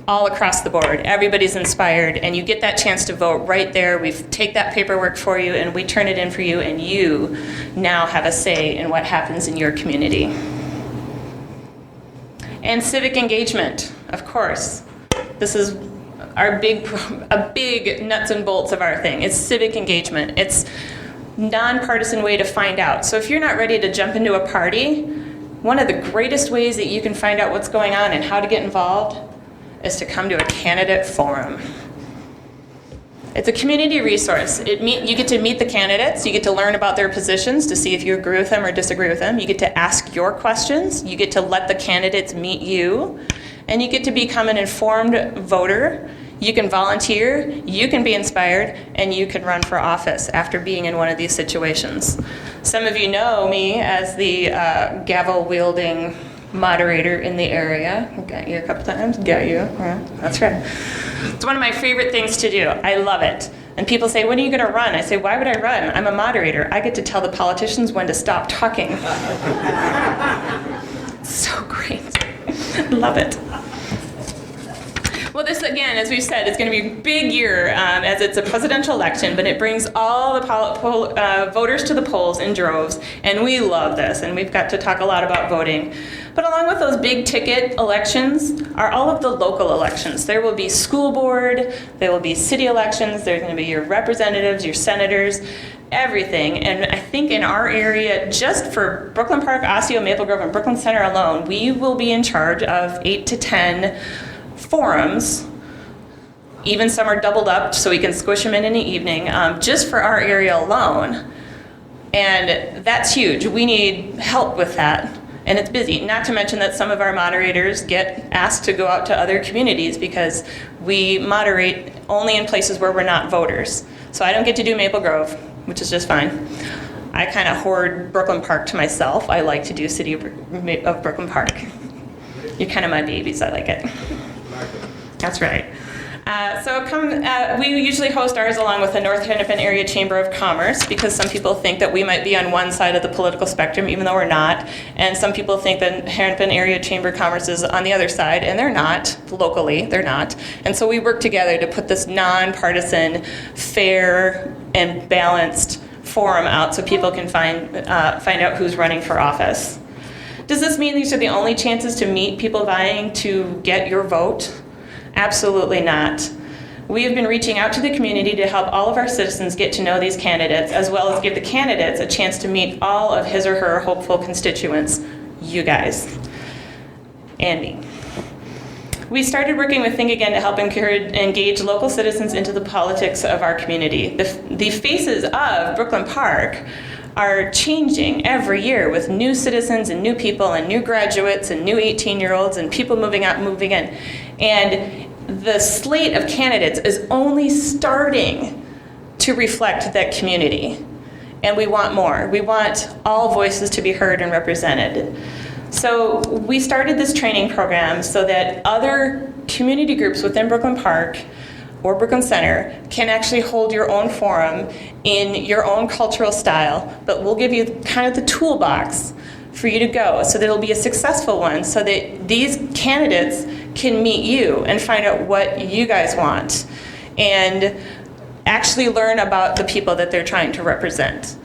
all across the board. Everybody's inspired, and you get that chance to vote right there. We take that paperwork for you, and we turn it in for you, and you now have a say in what happens in your community. And civic engagement, of course. This is a big nuts and bolts of our thing. It's civic engagement. It's nonpartisan way to find out. So if you're not ready to jump into a party, one of the greatest ways that you can find out what's going on and how to get involved is to come to a candidate forum. It's a community resource. You get to meet the candidates. You get to learn about their positions to see if you agree with them or disagree with them. You get to ask your questions. You get to let the candidates meet you. And you get to become an informed voter. You can volunteer, you can be inspired, and you can run for office after being in one of these situations. Some of you know me as the gavel-wielding moderator in the area. Got you a couple times? Got you. Yeah, that's right. It's one of my favorite things to do. I love it. And people say, when are you going to run? I say, why would I run? I'm a moderator. I get to tell the politicians when to stop talking. So great. Love it. Well, this, again, as we've said, is going to be a big year as it's a presidential election, but it brings all the voters to the polls in droves, and we love this, and we've got to talk a lot about voting. But along with those big ticket elections are all of the local elections. There will be school board, there will be city elections, there's going to be your representatives, your senators, everything. And I think in our area, just for Brooklyn Park, Osseo, Maple Grove, and Brooklyn Center alone, we will be in charge of 8 to 10 forums. Even some are doubled up so we can squish them in the evening, just for our area alone. And that's huge. We need help with that. And it's busy. Not to mention that some of our moderators get asked to go out to other communities because we moderate only in places where we're not voters. So I don't get to do Maple Grove, which is just fine. I kind of hoard Brooklyn Park to myself. I like to do City of Brooklyn Park. You're kind of my babies. I like it. That's right. We usually host ours along with the North Hennepin Area Chamber of Commerce because some people think that we might be on one side of the political spectrum, even though we're not. And some people think that Hennepin Area Chamber of Commerce is on the other side, and they're not. Locally, they're not. And so we work together to put this nonpartisan, fair, and balanced forum out so people can find out who's running for office. Does this mean these are the only chances to meet people vying to get your vote? Absolutely not. We have been reaching out to the community to help all of our citizens get to know these candidates, as well as give the candidates a chance to meet all of his or her hopeful constituents, you guys, and me. We started working with Think Again to help engage local citizens into the politics of our community. The faces of Brooklyn Park are changing every year with new citizens and new people and new graduates and new 18-year-olds and people moving out and moving in. And the slate of candidates is only starting to reflect that community. And we want more. We want all voices to be heard and represented. So we started this training program so that other community groups within Brooklyn Park or Brooklyn Center can actually hold your own forum in your own cultural style, but we'll give you kind of the toolbox for you to go so that it'll be a successful one so that these candidates can meet you and find out what you guys want and actually learn about the people that they're trying to represent.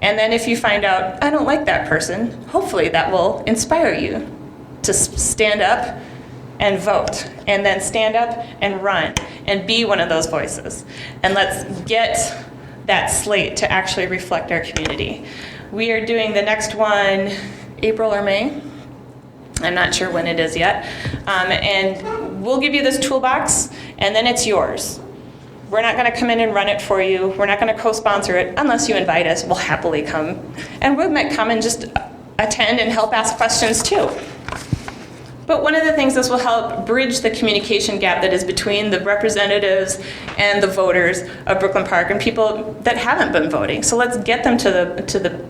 And then if you find out, I don't like that person, hopefully that will inspire you to stand up and vote, and then stand up and run and be one of those voices. And let's get that slate to actually reflect our community. We are doing the next one April or May. I'm not sure when it is yet. And we'll give you this toolbox, and then it's yours. We're not going to come in and run it for you. We're not going to co-sponsor it unless you invite us. We'll happily come. And we might come and just attend and help ask questions too. But one of the things this will help bridge the communication gap that is between the representatives and the voters of Brooklyn Park and people that haven't been voting. So let's get them to the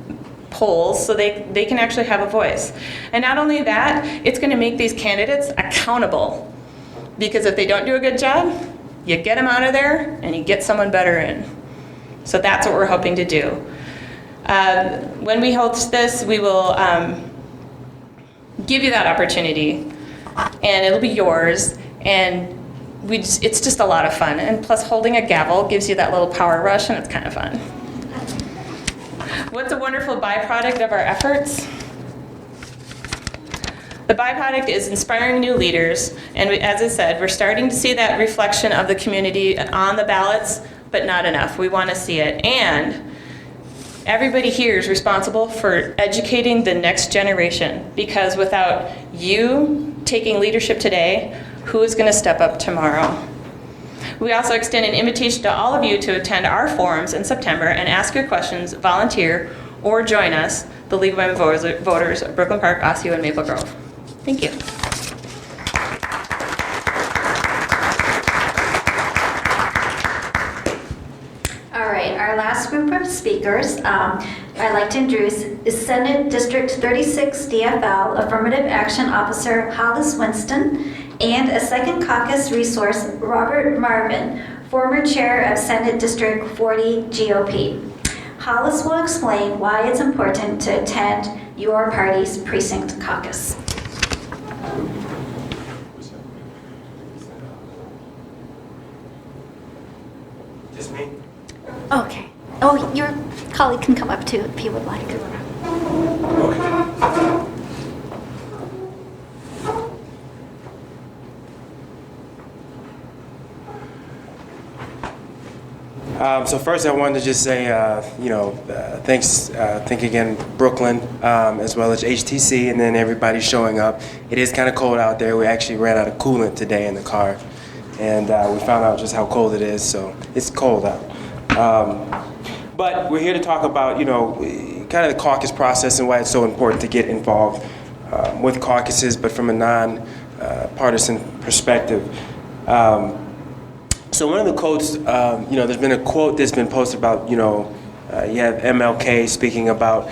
polls so they can actually have a voice. And not only that, it's going to make these candidates accountable. Because if they don't do a good job, you get them out of there and you get someone better in. So that's what we're hoping to do. When we host this, we will give you that opportunity, and it'll be yours. And it's just a lot of fun. And plus, holding a gavel gives you that little power rush, and it's kind of fun. What's a wonderful byproduct of our efforts? The byproduct is inspiring new leaders, and as I said, we're starting to see that reflection of the community on the ballots, but not enough. We want to see it. And everybody here is responsible for educating the next generation, because without you taking leadership today, who is going to step up tomorrow? We also extend an invitation to all of you to attend our forums in September and ask your questions, volunteer, or join us, the League of Women Voters of Brooklyn Park, Osseo, and Maple Grove. Thank you. All right, our last group of speakers I'd like to introduce is Senate District 36 DFL Affirmative Action Officer Hollis Winston, and a second caucus resource, Robert Marvin, former chair of Senate District 40 GOP. Hollis will explain why it's important to attend your party's precinct caucus. Just me? Okay. Oh, your colleague can come up too if he would like. So first I wanted to just say, thank again Brooklyn, as well as HTC, and then everybody showing up. It is kind of cold out there. We actually ran out of coolant today in the car, and we found out just how cold it is, so it's cold out. But we're here to talk about, kind of the caucus process and why it's so important to get involved with caucuses, but from a non-partisan perspective. So one of the quotes, there's been a quote that's been posted about, you have MLK speaking about,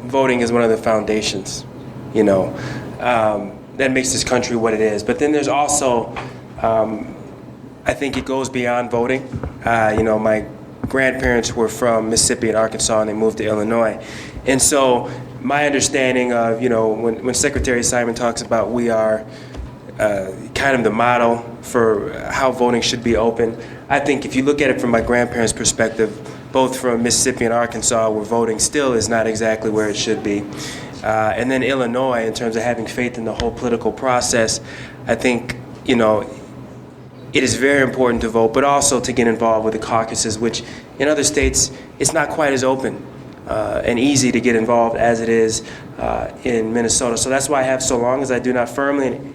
voting is one of the foundations, that makes this country what it is. But then there's also, I think it goes beyond voting. My grandparents were from Mississippi and Arkansas, and they moved to Illinois. And so my understanding of, when Secretary Simon talks about we are kind of the model for how voting should be open, I think if you look at it from my grandparents' perspective, both from Mississippi and Arkansas, where voting still is not exactly where it should be. And then Illinois, in terms of having faith in the whole political process, I think, it is very important to vote, but also to get involved with the caucuses, which in other states, it's not quite as open and easy to get involved as it is in Minnesota. So that's why I have so long, as I do not firmly and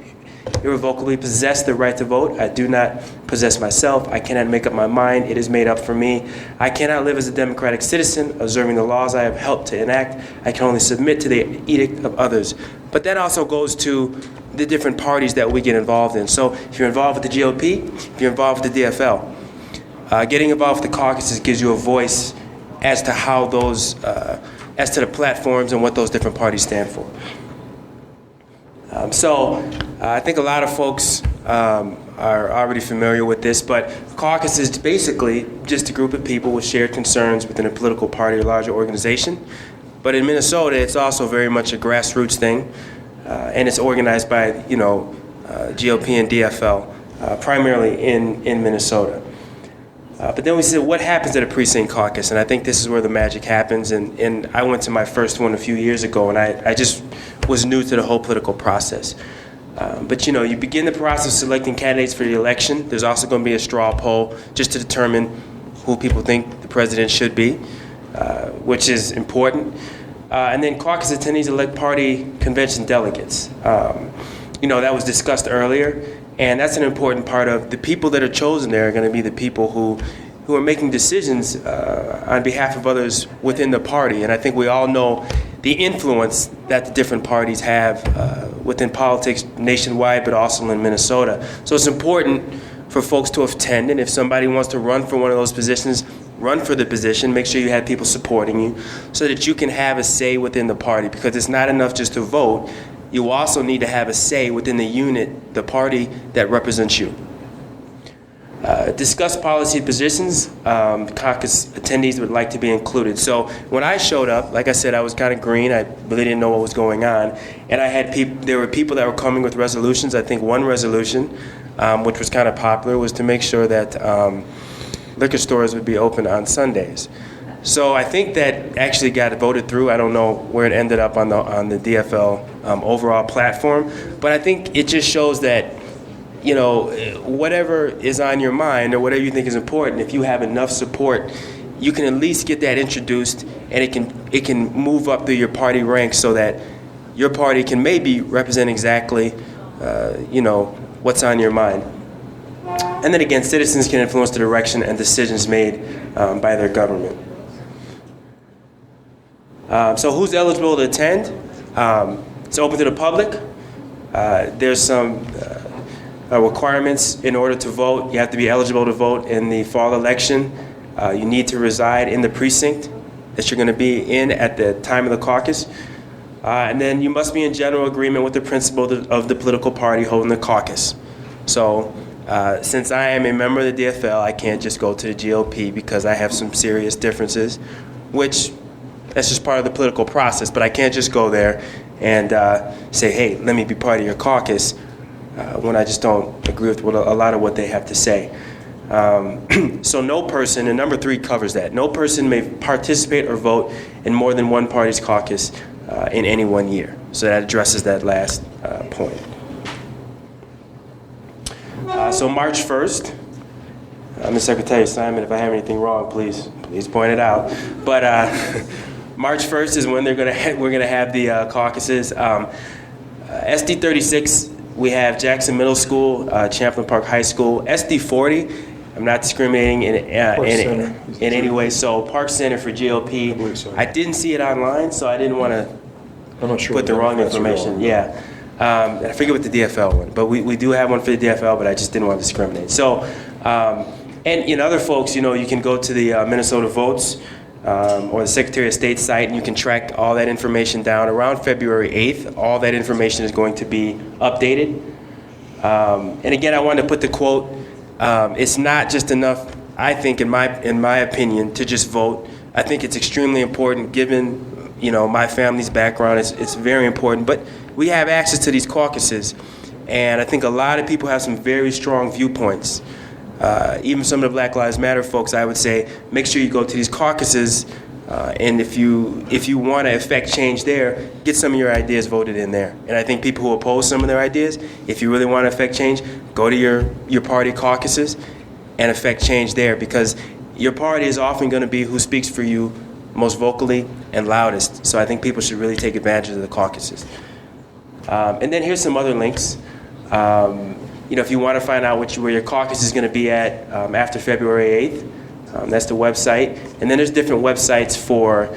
irrevocably possess the right to vote. I do not possess myself. I cannot make up my mind. It is made up for me. I cannot live as a democratic citizen, observing the laws I have helped to enact. I can only submit to the edict of others. But that also goes to the different parties that we get involved in. So if you're involved with the GOP, if you're involved with the DFL, getting involved with the caucuses gives you a voice as to how those, as to the platforms and what those different parties stand for. I think a lot of folks are already familiar with this, but caucus is basically just a group of people with shared concerns within a political party or larger organization. But in Minnesota, it's also very much a grassroots thing, and it's organized by, GOP and DFL, primarily in Minnesota. But then we said, what happens at a precinct caucus? And I think this is where the magic happens. And I went to my first one a few years ago, and I just was new to the whole political process. But you begin the process of selecting candidates for the election. There's also going to be a straw poll just to determine who people think the president should be, which is important. And then caucus attendees elect party convention delegates. That was discussed earlier. And that's an important part of the people that are chosen there are going to be the people who are making decisions on behalf of others within the party. And I think we all know the influence that the different parties have within politics nationwide, but also in Minnesota. So it's important for folks to attend, and if somebody wants to run for one of those positions, run for the position. Make sure you have people supporting you so that you can have a say within the party, because it's not enough just to vote. You also need to have a say within the unit, the party that represents you. Discuss policy positions. Caucus attendees would like to be included. So when I showed up, like I said, I was kind of green. I really didn't know what was going on. And I had there were people that were coming with resolutions. I think one resolution, which was kind of popular, was to make sure that liquor stores would be open on Sundays. So I think that actually got voted through. I don't know where it ended up on the DFL overall platform, but I think it just shows that, you know, whatever is on your mind or whatever you think is important, if you have enough support, you can at least get that introduced, and it can move up through your party ranks so that your party can maybe represent exactly, you know, what's on your mind. And then again, citizens can influence the direction and decisions made by their government. So who's eligible to attend? It's open to the public. There's some requirements in order to vote. You have to be eligible to vote in the fall election. You need to reside in the precinct that you're going to be in at the time of the caucus. And then you must be in general agreement with the principle of the political party holding the caucus. So since I am a member of the DFL, I can't just go to the GOP because I have some serious differences, which that's just part of the political process. But I can't just go there and say, hey, let me be part of your caucus when I just don't agree with a lot of what they have to say. So no person, and number 3 covers that, no person may participate or vote in more than one party's caucus in any 1 year. So that addresses that last point. So March 1st, Ms. Secretary Simon, if I have anything wrong, please point it out. But March 1st is when we're going to have the caucuses. SD 36, we have Jackson Middle School, Champlain Park High School. SD 40, I'm not discriminating in any way. So Park Center for GOP. I didn't see it online, so I didn't want to put the wrong information. Yeah. I forget what the DFL one, but we do have one for the DFL, but I just didn't want to discriminate. So, and in other folks, you know, you can go to the Minnesota Votes or the Secretary of State site, and you can track all that information down. Around February 8th, all that information is going to be updated. And again, I wanted to put the quote, it's not just enough, I think, in my opinion, to just vote. I think it's extremely important given, you know, my family's background. It's very important, but we have access to these caucuses, and I think a lot of people have some very strong viewpoints. Even some of the Black Lives Matter folks, I would say, make sure you go to these caucuses, and if you want to affect change there, get some of your ideas voted in there. And I think people who oppose some of their ideas, if you really want to affect change, go to your party caucuses and affect change there, because your party is often going to be who speaks for you most vocally and loudest. So I think people should really take advantage of the caucuses. And then here's some other links. You know, if you want to find out where your caucus is going to be at after February 8th, that's the website. And then there's different websites for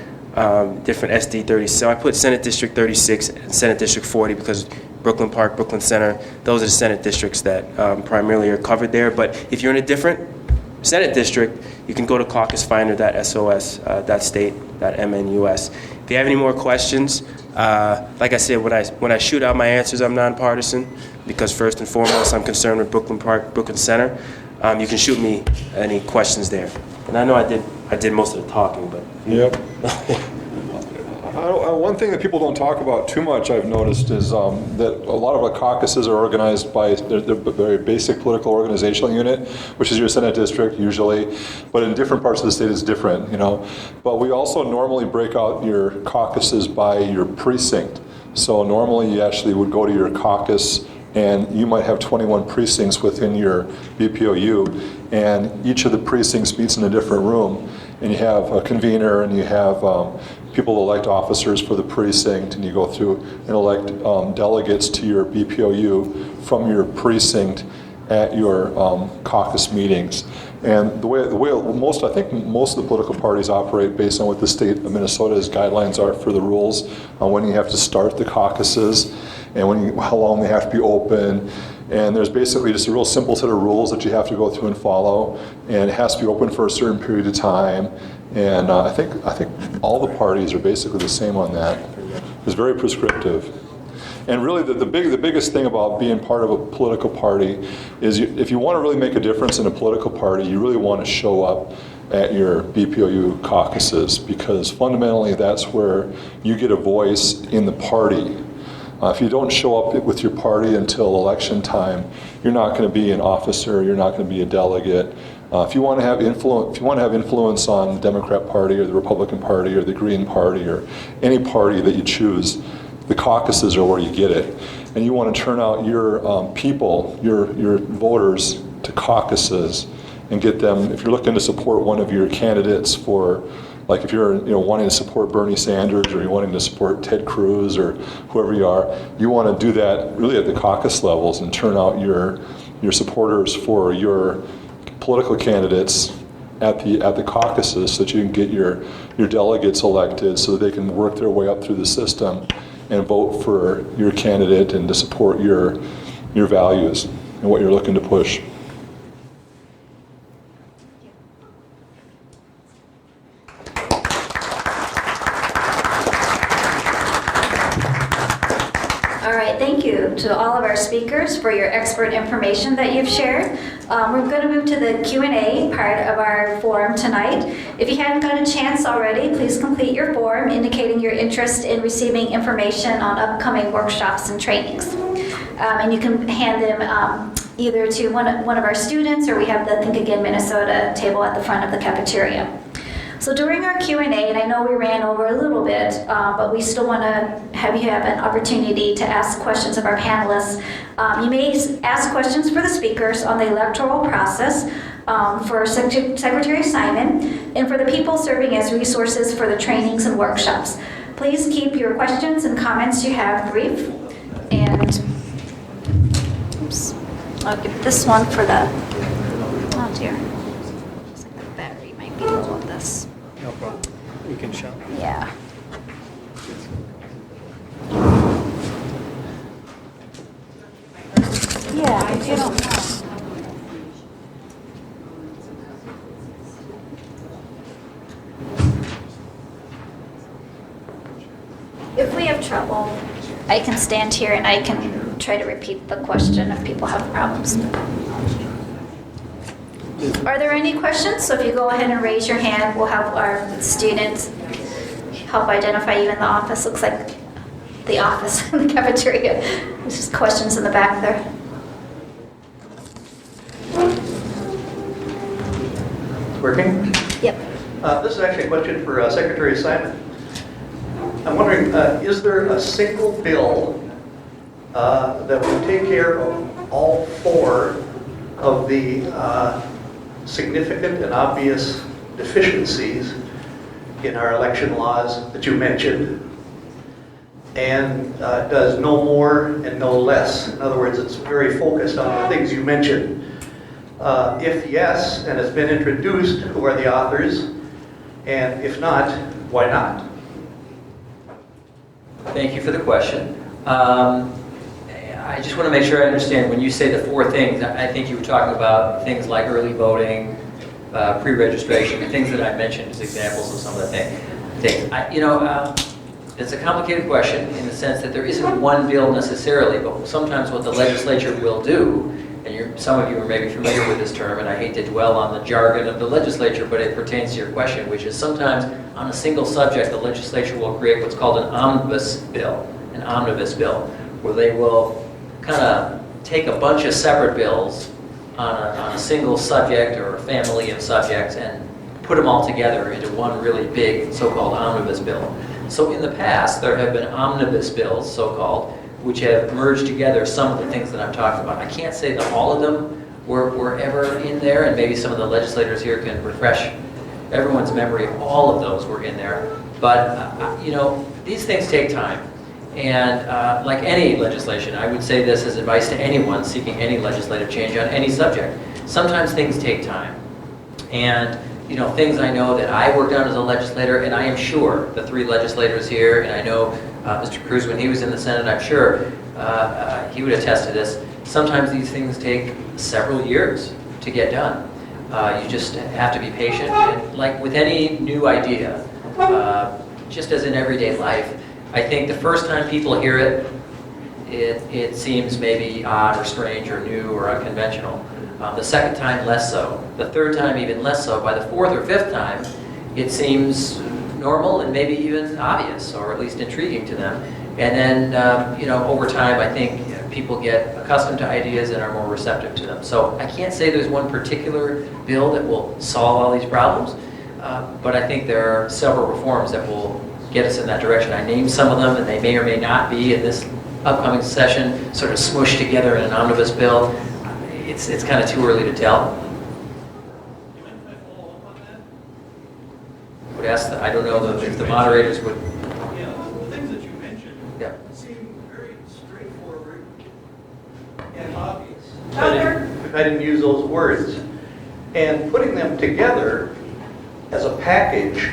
different SD 30. So I put Senate District 36 and Senate District 40 because Brooklyn Park, Brooklyn Center, those are the Senate districts that primarily are covered there. But if you're in a different Senate district, you can go to caucusfinder.sos.state.mnus. If you have any more questions, like I said, when I shoot out my answers, I'm nonpartisan because first and foremost, I'm concerned with Brooklyn Park, Brooklyn Center. You can shoot me any questions there. And I know I did most of the talking, but. Yep. One thing that people don't talk about too much, I've noticed, is that a lot of our caucuses are organized by their very basic political organizational unit, which is your Senate district usually, but in different parts of the state it's different, you know. But we also normally break out your caucuses by your precinct. So normally you actually would go to your caucus and you might have 21 precincts within your BPOU, and each of the precincts meets in a different room, and you have a convener and you have people elect officers for the precinct, and you go through and elect delegates to your BPOU from your precinct, at your caucus meetings. And the way I think most of the political parties operate based on what the state of Minnesota's guidelines are for the rules on when you have to start the caucuses and how long they have to be open. And there's basically just a real simple set of rules that you have to go through and follow, and it has to be open for a certain period of time. And I think all the parties are basically the same on that. It's very prescriptive. And really, the biggest thing about being part of a political party is if you want to really make a difference in a political party, you really want to show up at your BPOU caucuses, because fundamentally that's where you get a voice in the party. If you don't show up with your party until election time, you're not going to be an officer, you're not going to be a delegate. If you want to have influence on the Democrat Party or the Republican Party or the Green Party or any party that you choose, the caucuses are where you get it. And you want to turn out your people, your voters, to caucuses and get them. If you're looking to support one of your candidates for, like if you're wanting to support Bernie Sanders or you're wanting to support Ted Cruz or whoever you are, you want to do that really at the caucus levels and turn out your supporters for your political candidates at the caucuses so that you can get your delegates elected so that they can work their way up through the system and vote for your candidate and to support your values and what you're looking to push. All right, thank you to all of our speakers for your expert information that you've shared. We're going to move to the Q&A part of our forum tonight. If you haven't got a chance already, please complete your form indicating your interest in receiving information on upcoming workshops and trainings. And you can hand them either to one of our students, or we have the Think Again Minnesota table at the front of the cafeteria. So during our Q&A, and I know we ran over a little bit, but we still want to have you have an opportunity to ask questions of our panelists. You may ask questions for the speakers on the electoral process, for Secretary Simon, and for the people serving as resources for the trainings and workshops. Please keep your questions and comments you have brief. And oops, I'll give this one for the, oh dear. Looks like the battery might be low on this. No problem. You can show. Yeah. Yeah, I don't know. If we have trouble, I can stand here and I can try to repeat the question if people have problems. Are there any questions? So if you go ahead and raise your hand, we'll have our students help identify you in the office. Looks like the office in the cafeteria. There's just questions in the back there. Working? Yep. This is actually a question for Secretary Simon. I'm wondering, is there a single bill that would take care of all four of the significant and obvious deficiencies in our election laws that you mentioned, and does no more and no less? In other words, it's very focused on the things you mentioned. If yes, and it's been introduced, who are the authors? And if not, why not? Thank you for the question. I just want to make sure I understand, when you say the four things, I think you were talking about things like early voting, pre-registration, and things that I mentioned as examples of some of the things. It's a complicated question in the sense that there isn't one bill necessarily, but sometimes what the legislature will do, and some of you are maybe familiar with this term, and I hate to dwell on the jargon of the legislature, but it pertains to your question, which is sometimes on a single subject, the legislature will create what's called an omnibus bill, where they will kind of take a bunch of separate bills on a single subject or a family of subjects and put them all together into one really big so-called omnibus bill. So in the past, there have been omnibus bills, so-called, which have merged together some of the things that I'm talking about. I can't say that all of them were ever in there, and maybe some of the legislators here can refresh everyone's memory if all of those were in there. But, these things take time. And like any legislation, I would say this as advice to anyone seeking any legislative change on any subject. Sometimes things take time. And things I know that I worked on as a legislator, and I am sure the 3 legislators here, and I know Mr. Cruz, when he was in the Senate, I'm sure he would attest to this. Sometimes these things take several years to get done. You just have to be patient. And like with any new idea, just as in everyday life, I think the first time people hear it, it seems maybe odd or strange or new or unconventional. The second time, less so. The third time, even less so. By the 4th or 5th time, it seems normal and maybe even obvious, or at least intriguing to them. And then, over time, I think people get accustomed to ideas and are more receptive to them. So I can't say there's one particular bill that will solve all these problems, but I think there are several reforms that will get us in that direction. I named some of them, and they may or may not be in this upcoming session, sort of smushed together in an omnibus bill. It's kind of too early to tell. Would ask I don't know if the moderators would. Yeah, the things that you mentioned Yeah. seem very straightforward and obvious. If I didn't use those words. And putting them together as a package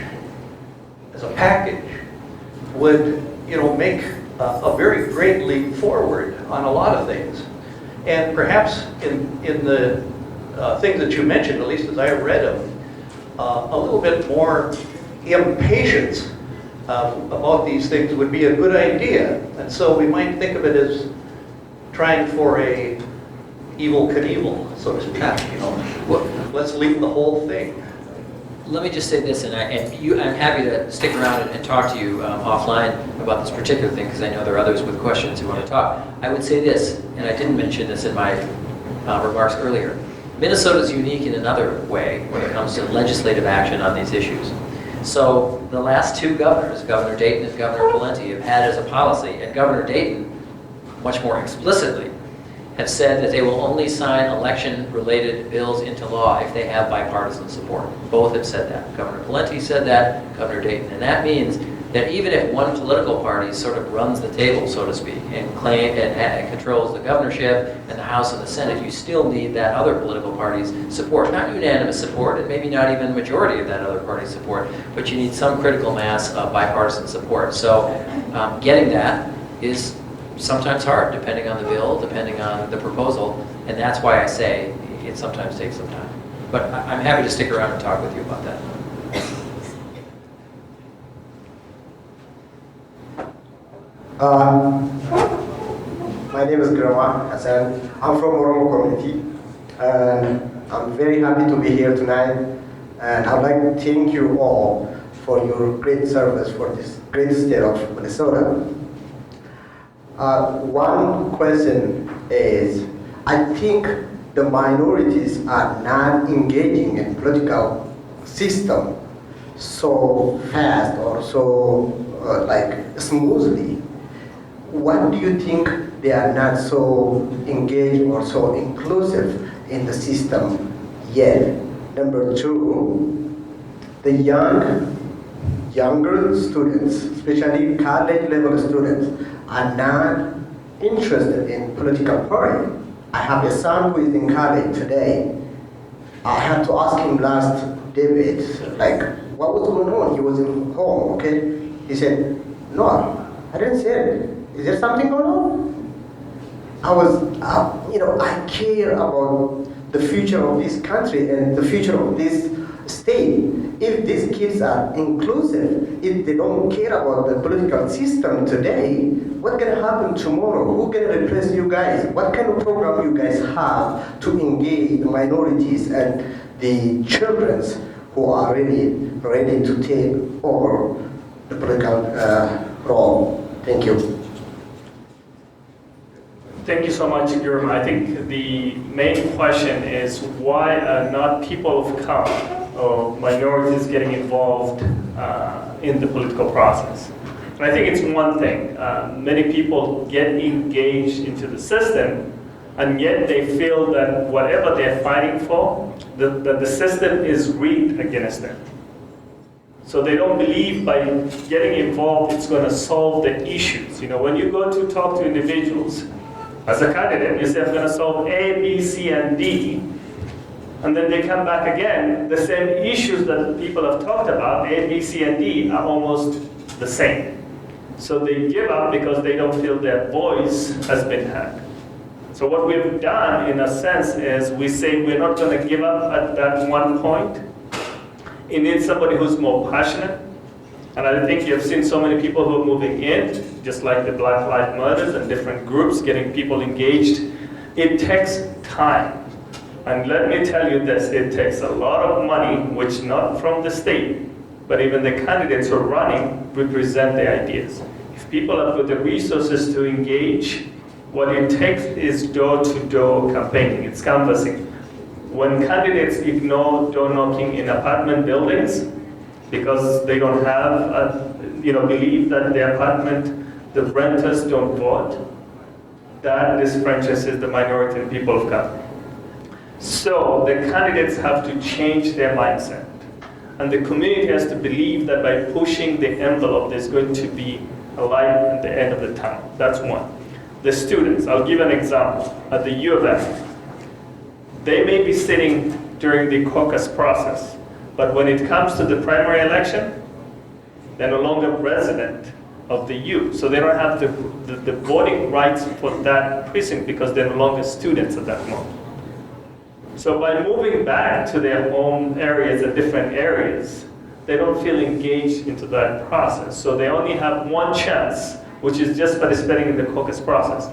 would, make a very great leap forward on a lot of things. And perhaps in the things that you mentioned, at least as I read them, a little bit more impatience about these things would be a good idea. And so we might think of it as trying for a Evel Knievel, so to speak. Well, let's leave the whole thing. Let me just say this, and I'm happy to stick around and talk to you offline about this particular thing, because I know there are others with questions who want to talk. I would say this, and I didn't mention this in my remarks earlier. Minnesota is unique in another way when it comes to legislative action on these issues. So the last 2 governors, Governor Dayton and Governor Valenti, have had as a policy, and Governor Dayton, much more explicitly, have said that they will only sign election-related bills into law if they have bipartisan support. Both have said that. Governor Valenti said that, Governor Dayton. And that means that even if one political party sort of runs the table, so to speak, and controls the governorship and the House and the Senate, you still need that other political party's support. Not unanimous support, and maybe not even majority of that other party's support, but you need some critical mass of bipartisan support. So getting that is sometimes hard, depending on the bill, depending on the proposal, and that's why I say it sometimes takes some time. But I'm happy to stick around and talk with you about that. My name is Grama Hassan. I'm from Oromo community, and I'm very happy to be here tonight. And I'd like to thank you all for your great service for this great state of Minnesota. One question is, I think the minorities are not engaging in political system so fast or so smoothly. What do you think they are not so engaged or so inclusive in the system yet? Number 2, the younger students, especially college level students, are not interested in political party. I have a son who is in college today. I had to ask him last debate, what was going on? He was in home, okay? He said, no, I didn't say it. Is there something going on? I care about the future of this country and the future of this state. If these kids are inclusive, if they don't care about the political system today, what's going to happen tomorrow? Who's going to replace you guys? What kind of program you guys have to engage the minorities and the children who are ready to take over the political role? Thank you. Thank you so much, Gurma. I think the main question is why are not people of color or minorities getting involved in the political process? And I think it's one thing. Many people get engaged into the system, and yet they feel that whatever they're fighting for, that the system is rigged against them. So they don't believe by getting involved it's going to solve the issues. You know, when you go to talk to individuals, as a candidate, you say, I'm going to solve A, B, C, and D, and then they come back again, the same issues that people have talked about, A, B, C, and D, are almost the same. So they give up because they don't feel their voice has been heard. So what we've done, in a sense, is we say we're not going to give up at that one point. You need somebody who's more passionate. And I think you've seen so many people who are moving in, just like the Black Lives Matters and different groups, getting people engaged. It takes time. And let me tell you this, it takes a lot of money, which not from the state, but even the candidates who are running represent the ideas. If people have got the resources to engage, what it takes is door-to-door campaigning, it's canvassing. When candidates ignore door knocking in apartment buildings because they don't have, believe that the apartment, the renters don't vote, that disfranchises the minority and people of color. So the candidates have to change their mindset. And the community has to believe that by pushing the envelope, there's going to be a light at the end of the tunnel. That's one. The students, I'll give an example. At the U of M, they may be sitting during the caucus process, but when it comes to the primary election, they're no longer resident of the U. So they don't have the voting rights for that precinct because they're no longer students at that moment. So by moving back to their home areas and different areas, they don't feel engaged into that process. So they only have one chance, which is just participating in the caucus process.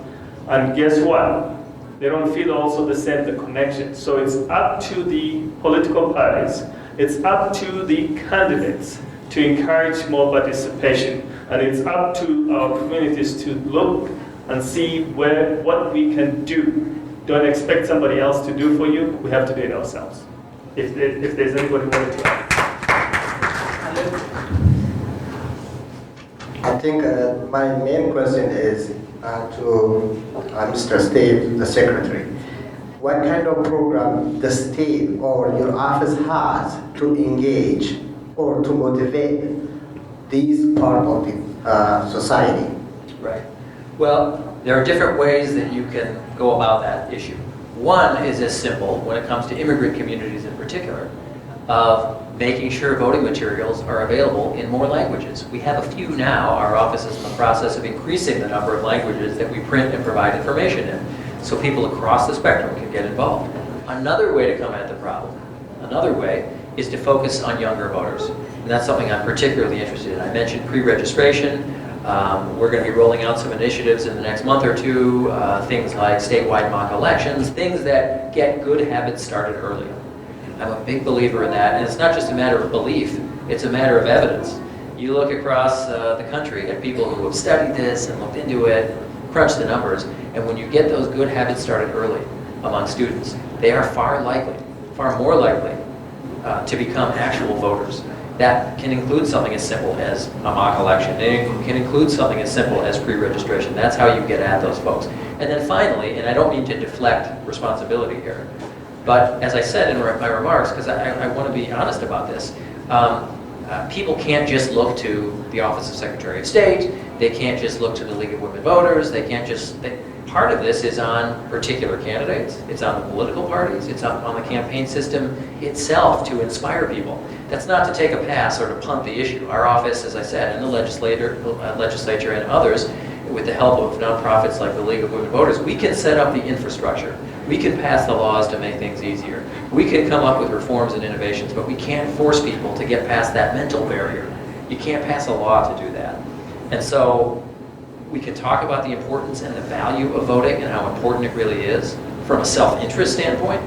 And guess what? They don't feel also the same, the connection. So it's up to the political parties, it's up to the candidates to encourage more participation. And it's up to our communities to look and see what we can do. Don't expect somebody else to do for you. We have to do it ourselves. If there's anybody who wanted to add. I think my main question is to Mr. State, the Secretary. What kind of program the state or your office has to engage or to motivate these part of the society? Right. Well, there are different ways that you can go about that issue. One is as simple, when it comes to immigrant communities in particular, of making sure voting materials are available in more languages. We have a few now. Our office is in the process of increasing the number of languages that we print and provide information in, so people across the spectrum can get involved. Another way to come at the problem, another way, is to focus on younger voters. And that's something I'm particularly interested in. I mentioned pre-registration. We're going to be rolling out some initiatives in the next month or two, things like statewide mock elections, things that get good habits started early. I'm a big believer in that, and it's not just a matter of belief, it's a matter of evidence. You look across the country at people who have studied this and looked into it, crunched the numbers, and when you get those good habits started early among students, they are far more likely to become actual voters. That can include something as simple as a mock election. It can include something as simple as pre-registration. That's how you get at those folks. And then finally, and I don't mean to deflect responsibility here, but as I said in my remarks, because I want to be honest about this, people can't just look to the Office of Secretary of State, they can't just look to the League of Women Voters, part of this is on particular candidates, it's on the political parties, it's on the campaign system itself to inspire people. That's not to take a pass or to punt the issue. Our office, as I said, and the legislature and others, with the help of nonprofits like the League of Women Voters, we can set up the infrastructure. We can pass the laws to make things easier. We can come up with reforms and innovations, but we can't force people to get past that mental barrier. You can't pass a law to do that. And so we can talk about the importance and the value of voting and how important it really is from a self-interest standpoint,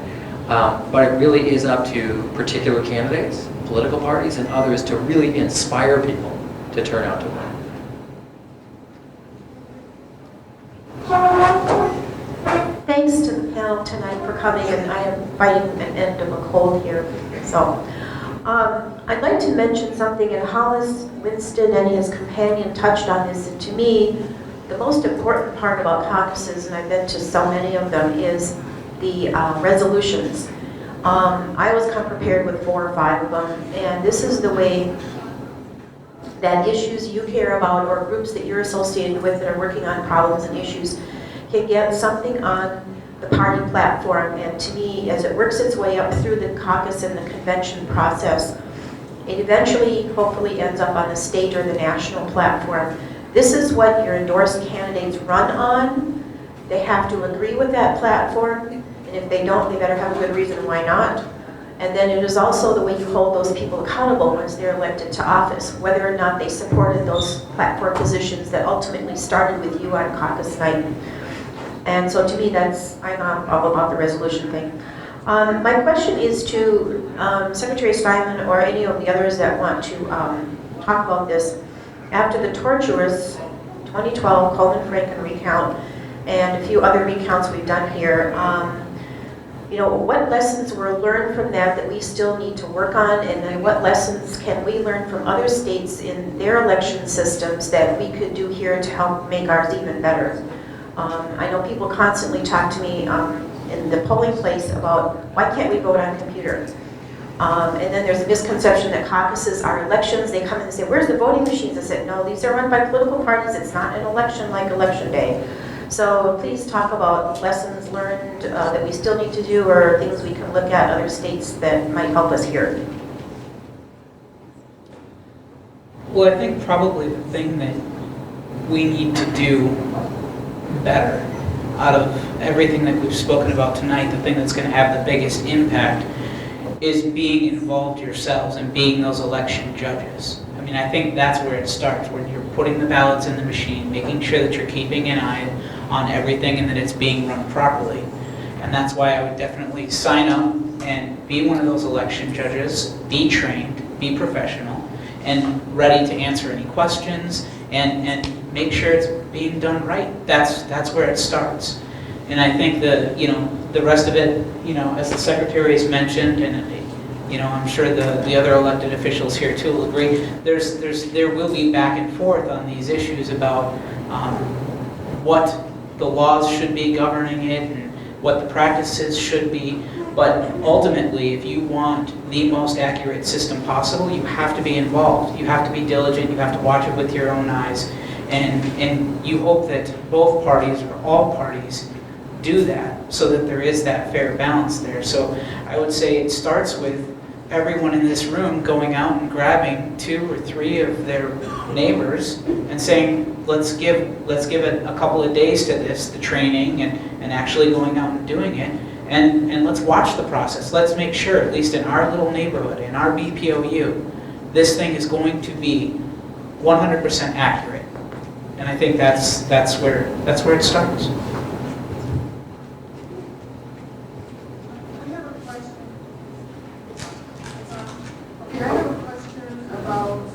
but it really is up to particular candidates, political parties, and others to really inspire people to turn out to vote. Thanks to the panel tonight for coming, and I am fighting an end of a cold here. So, I'd like to mention something, and Hollis Winston and his companion touched on this, and to me, the most important part about caucuses, and I've been to so many of them, is the resolutions. I always come prepared with 4 or 5 of them, and this is the way that issues you care about or groups that you're associated with that are working on problems and issues can get something on the party platform. And to me, as it works its way up through the caucus and the convention process, it eventually, hopefully, ends up on the state or the national platform. This is what your endorsed candidates run on. They have to agree with that platform, and if they don't, they better have a good reason why not. And then it is also the way you hold those people accountable once they're elected to office, whether or not they supported those platform positions that ultimately started with you on caucus night. And so to me, I'm all about the resolution thing. My question is to Secretary Steinman or any of the others that want to talk about this. After the tortuous 2012 Coleman-Franken recount and a few other recounts we've done here, what lessons were learned from that we still need to work on, and then what lessons can we learn from other states in their election systems that we could do here to help make ours even better? I know people constantly talk to me in the polling place about why can't we vote on computer? And then there's a misconception that caucuses are elections. They come in and say, where's the voting machines? I said, no, these are run by political parties. It's not an election like Election Day. So please talk about lessons learned that we still need to do, or things we can look at other states that might help us here. Well, I think probably the thing that we need to do better out of everything that we've spoken about tonight, the thing that's going to have the biggest impact is being involved yourselves and being those election judges. I mean, I think that's where it starts, when you're putting the ballots in the machine, making sure that you're keeping an eye on everything and that it's being run properly. And that's why I would definitely sign up and be one of those election judges, be trained, be professional, and ready to answer any questions and make sure it's being done right. That's where it starts. And I think the rest of it, as the Secretary has mentioned, and I'm sure the other elected officials here too will agree, there will be back and forth on these issues about what the laws should be governing it and what the practices should be. But ultimately, if you want the most accurate system possible, you have to be involved. You have to be diligent. You have to watch it with your own eyes. And you hope that both parties or all parties do that so that there is that fair balance there. So I would say it starts with everyone in this room going out and grabbing 2 or 3 of their neighbors and saying, let's give it a couple of days to this, the training and actually going out and doing it. And let's watch the process. Let's make sure, at least in our little neighborhood, in our BPOU, this thing is going to be 100% accurate. And I think that's where it starts. I have a question about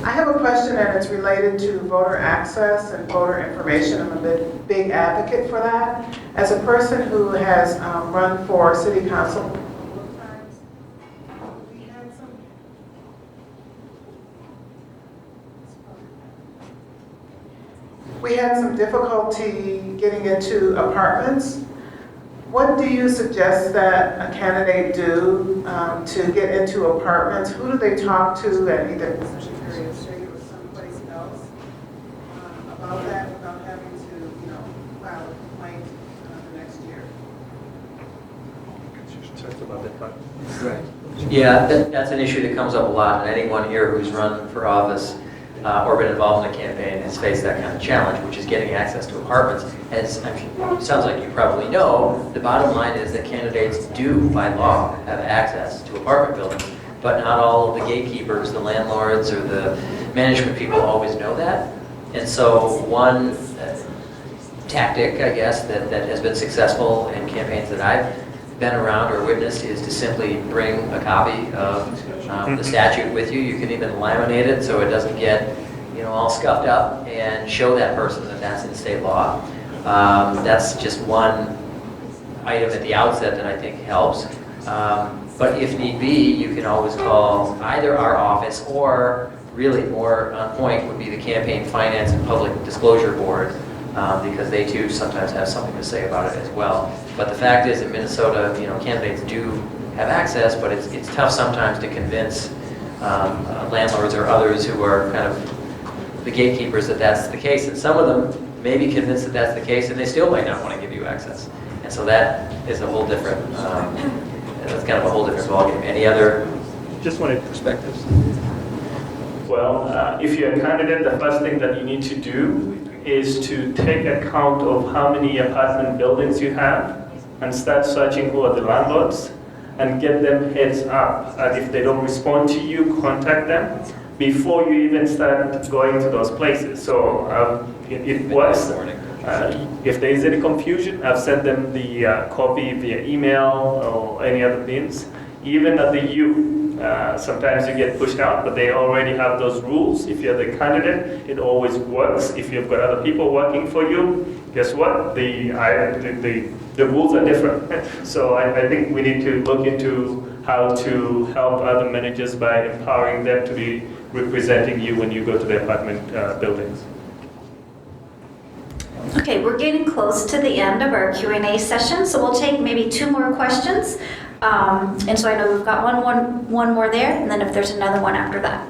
I have a question and it's related to voter access and voter information. I'm a big advocate for that. As a person who has run for city council a couple of times, we had some difficulty getting into apartments. What do you suggest that a candidate do to get into apartments? Who do they talk to at either Secretary of State or someplace else about that without having to, file a complaint the next year? Right. Yeah, that's an issue that comes up a lot, and anyone here who's run for office or been involved in a campaign has faced that kind of challenge, which is getting access to apartments. As it sounds like you probably know, the bottom line is that candidates do, by law, have access to apartment buildings, but not all of the gatekeepers, the landlords, or the management people always know that. And so one tactic, I guess, that has been successful in campaigns that I've been around or witnessed is to simply bring a copy of the statute with you. You can even laminate it so it doesn't get all scuffed up, and show that person that that's in state law. That's just one item at the outset that I think helps. But if need be, you can always call either our office, or really more on point would be the Campaign Finance and Public Disclosure Board, because they too sometimes have something to say about it as well. But the fact is, in Minnesota, candidates do have access, but it's tough sometimes to convince landlords or others who are kind of the gatekeepers that that's the case. And some of them may be convinced that that's the case, and they still might not want to give you access. And so that is a whole different, that's kind of a whole different ballgame. Any other Just wanted perspectives? Well, if you're a candidate, the first thing that you need to do is to take account of how many apartment buildings you have and start searching who are the landlords and get them heads up. And if they don't respond to you, contact them before you even start going to those places. So it works. If there is any confusion, I've sent them the copy via email or any other means. Even at the U, sometimes you get pushed out, but they already have those rules. If you're the candidate, it always works. If you've got other people working for you, guess what? The rules are different. So I think we need to look into how to help other managers by empowering them to be representing you when you go to the apartment buildings. Okay, we're getting close to the end of our Q&A session, so we'll take maybe 2 more questions. And so I know we've got one more there, and then if there's another one after that.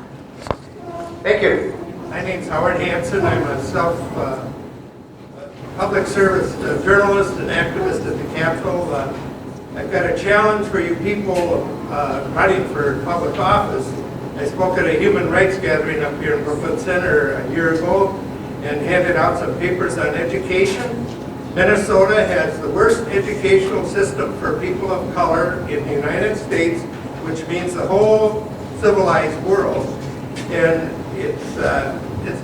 Thank you. My name's Howard Hansen. I'm a public service journalist and activist at the Capitol. I've got a challenge for you people running for public office. I spoke at a human rights gathering up here in Brooklyn Center a year ago and handed out some papers on education. Minnesota has the worst educational system for people of color in the United States, which means the whole civilized world. And it's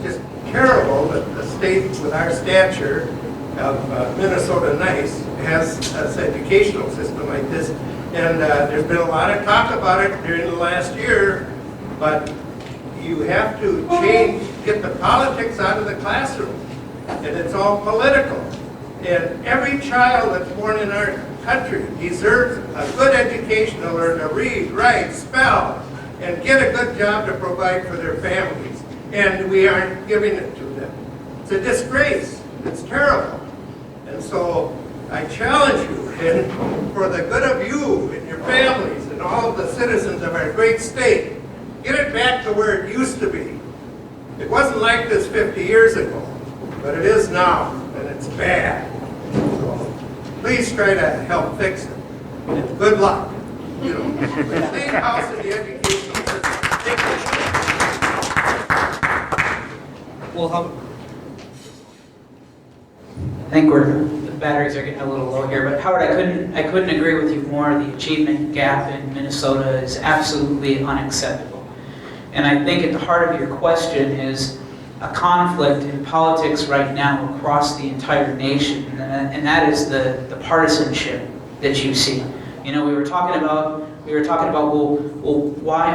just terrible that a state with our stature of Minnesota nice has this educational system like this. And there's been a lot of talk about it during the last year, but you have to get the politics out of the classroom. And it's all political. And every child that's born in our country deserves a good education to learn to read, write, spell, and get a good job to provide for their families. And we aren't giving it to them. It's a disgrace. It's terrible. And so I challenge you, and for the good of you and your families and all of the citizens of our great state, get it back to where it used to be. It wasn't like this 50 years ago, but it is now, and it's bad. So please try to help fix it. And good luck. Clean house in the educational system. Thank you. Well, I think the batteries are getting a little low here, but Howard, I couldn't agree with you more. The achievement gap in Minnesota is absolutely unacceptable. And I think at the heart of your question is a conflict in politics right now across the entire nation, and that is the partisanship that you see. We were talking about well, why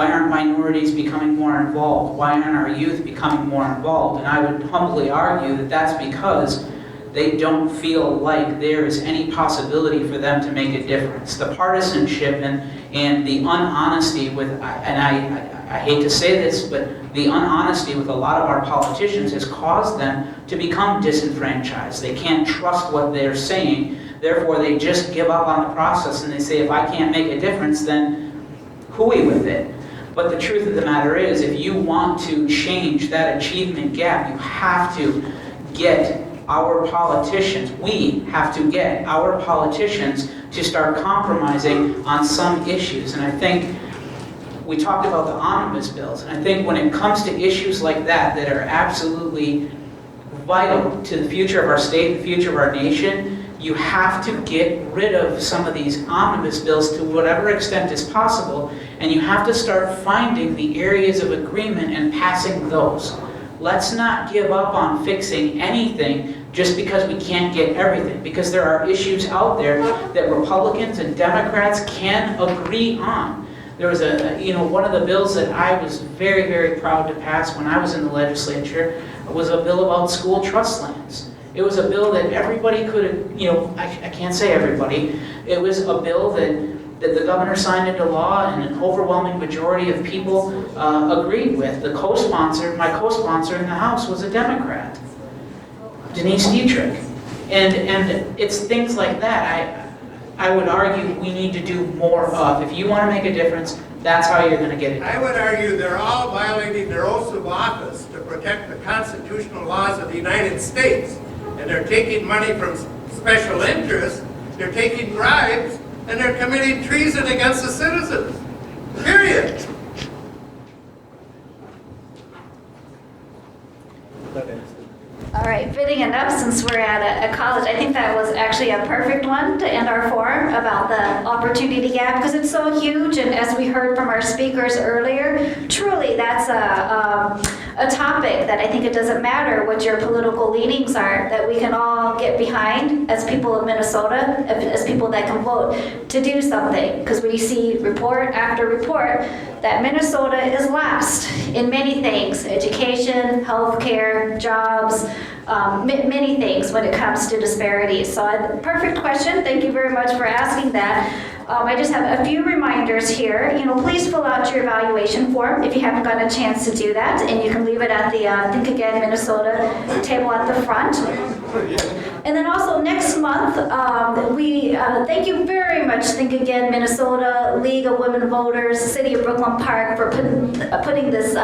aren't minorities becoming more involved? Why aren't our youth becoming more involved? And I would humbly argue that that's because they don't feel like there is any possibility for them to make a difference. The partisanship and the unhonesty with, and I hate to say this, but the unhonesty with a lot of our politicians has caused them to become disenfranchised. They can't trust what they're saying, therefore they just give up on the process and they say, if I can't make a difference, then hooey with it. But the truth of the matter is, if you want to change that achievement gap, you have to get our politicians, we have to get our politicians to start compromising on some issues. And I think we talked about the omnibus bills, and I think when it comes to issues like that are absolutely vital to the future of our state, the future of our nation, you have to get rid of some of these omnibus bills to whatever extent is possible, and you have to start finding the areas of agreement and passing those. Let's not give up on fixing anything just because we can't get everything, because there are issues out there that Republicans and Democrats can agree on. There was one of the bills that I was very, very proud to pass when I was in the legislature was a bill about school trust lands. It was a bill that everybody could, I can't say everybody, it was a bill that the governor signed into law and an overwhelming majority of people agreed with. My co-sponsor in the House was a Democrat. Denise Dietrich. And it's things like that I would argue we need to do more of. If you want to make a difference, that's how you're going to get it. I would argue they're all violating their oaths of office to protect the constitutional laws of the United States. And they're taking money from special interests, they're taking bribes, and they're committing treason against the citizens. Period. All right, fitting enough since we're at a college, I think that was actually a perfect one to end our forum about the opportunity gap because it's so huge. And as we heard from our speakers earlier, truly that's a topic that I think it doesn't matter what your political leanings are, that we can all get behind as people of Minnesota, as people that can vote to do something. Because we see report after report that Minnesota is last in many things, education, healthcare, jobs, many things when it comes to disparities. So perfect question. Thank you very much for asking that. I just have a few reminders here. Please fill out your evaluation form if you haven't gotten a chance to do that, and you can leave it at the Think Again Minnesota table at the front. And then also next month, we thank you very much, Think Again Minnesota, League of Women Voters, City of Brooklyn Park for putting this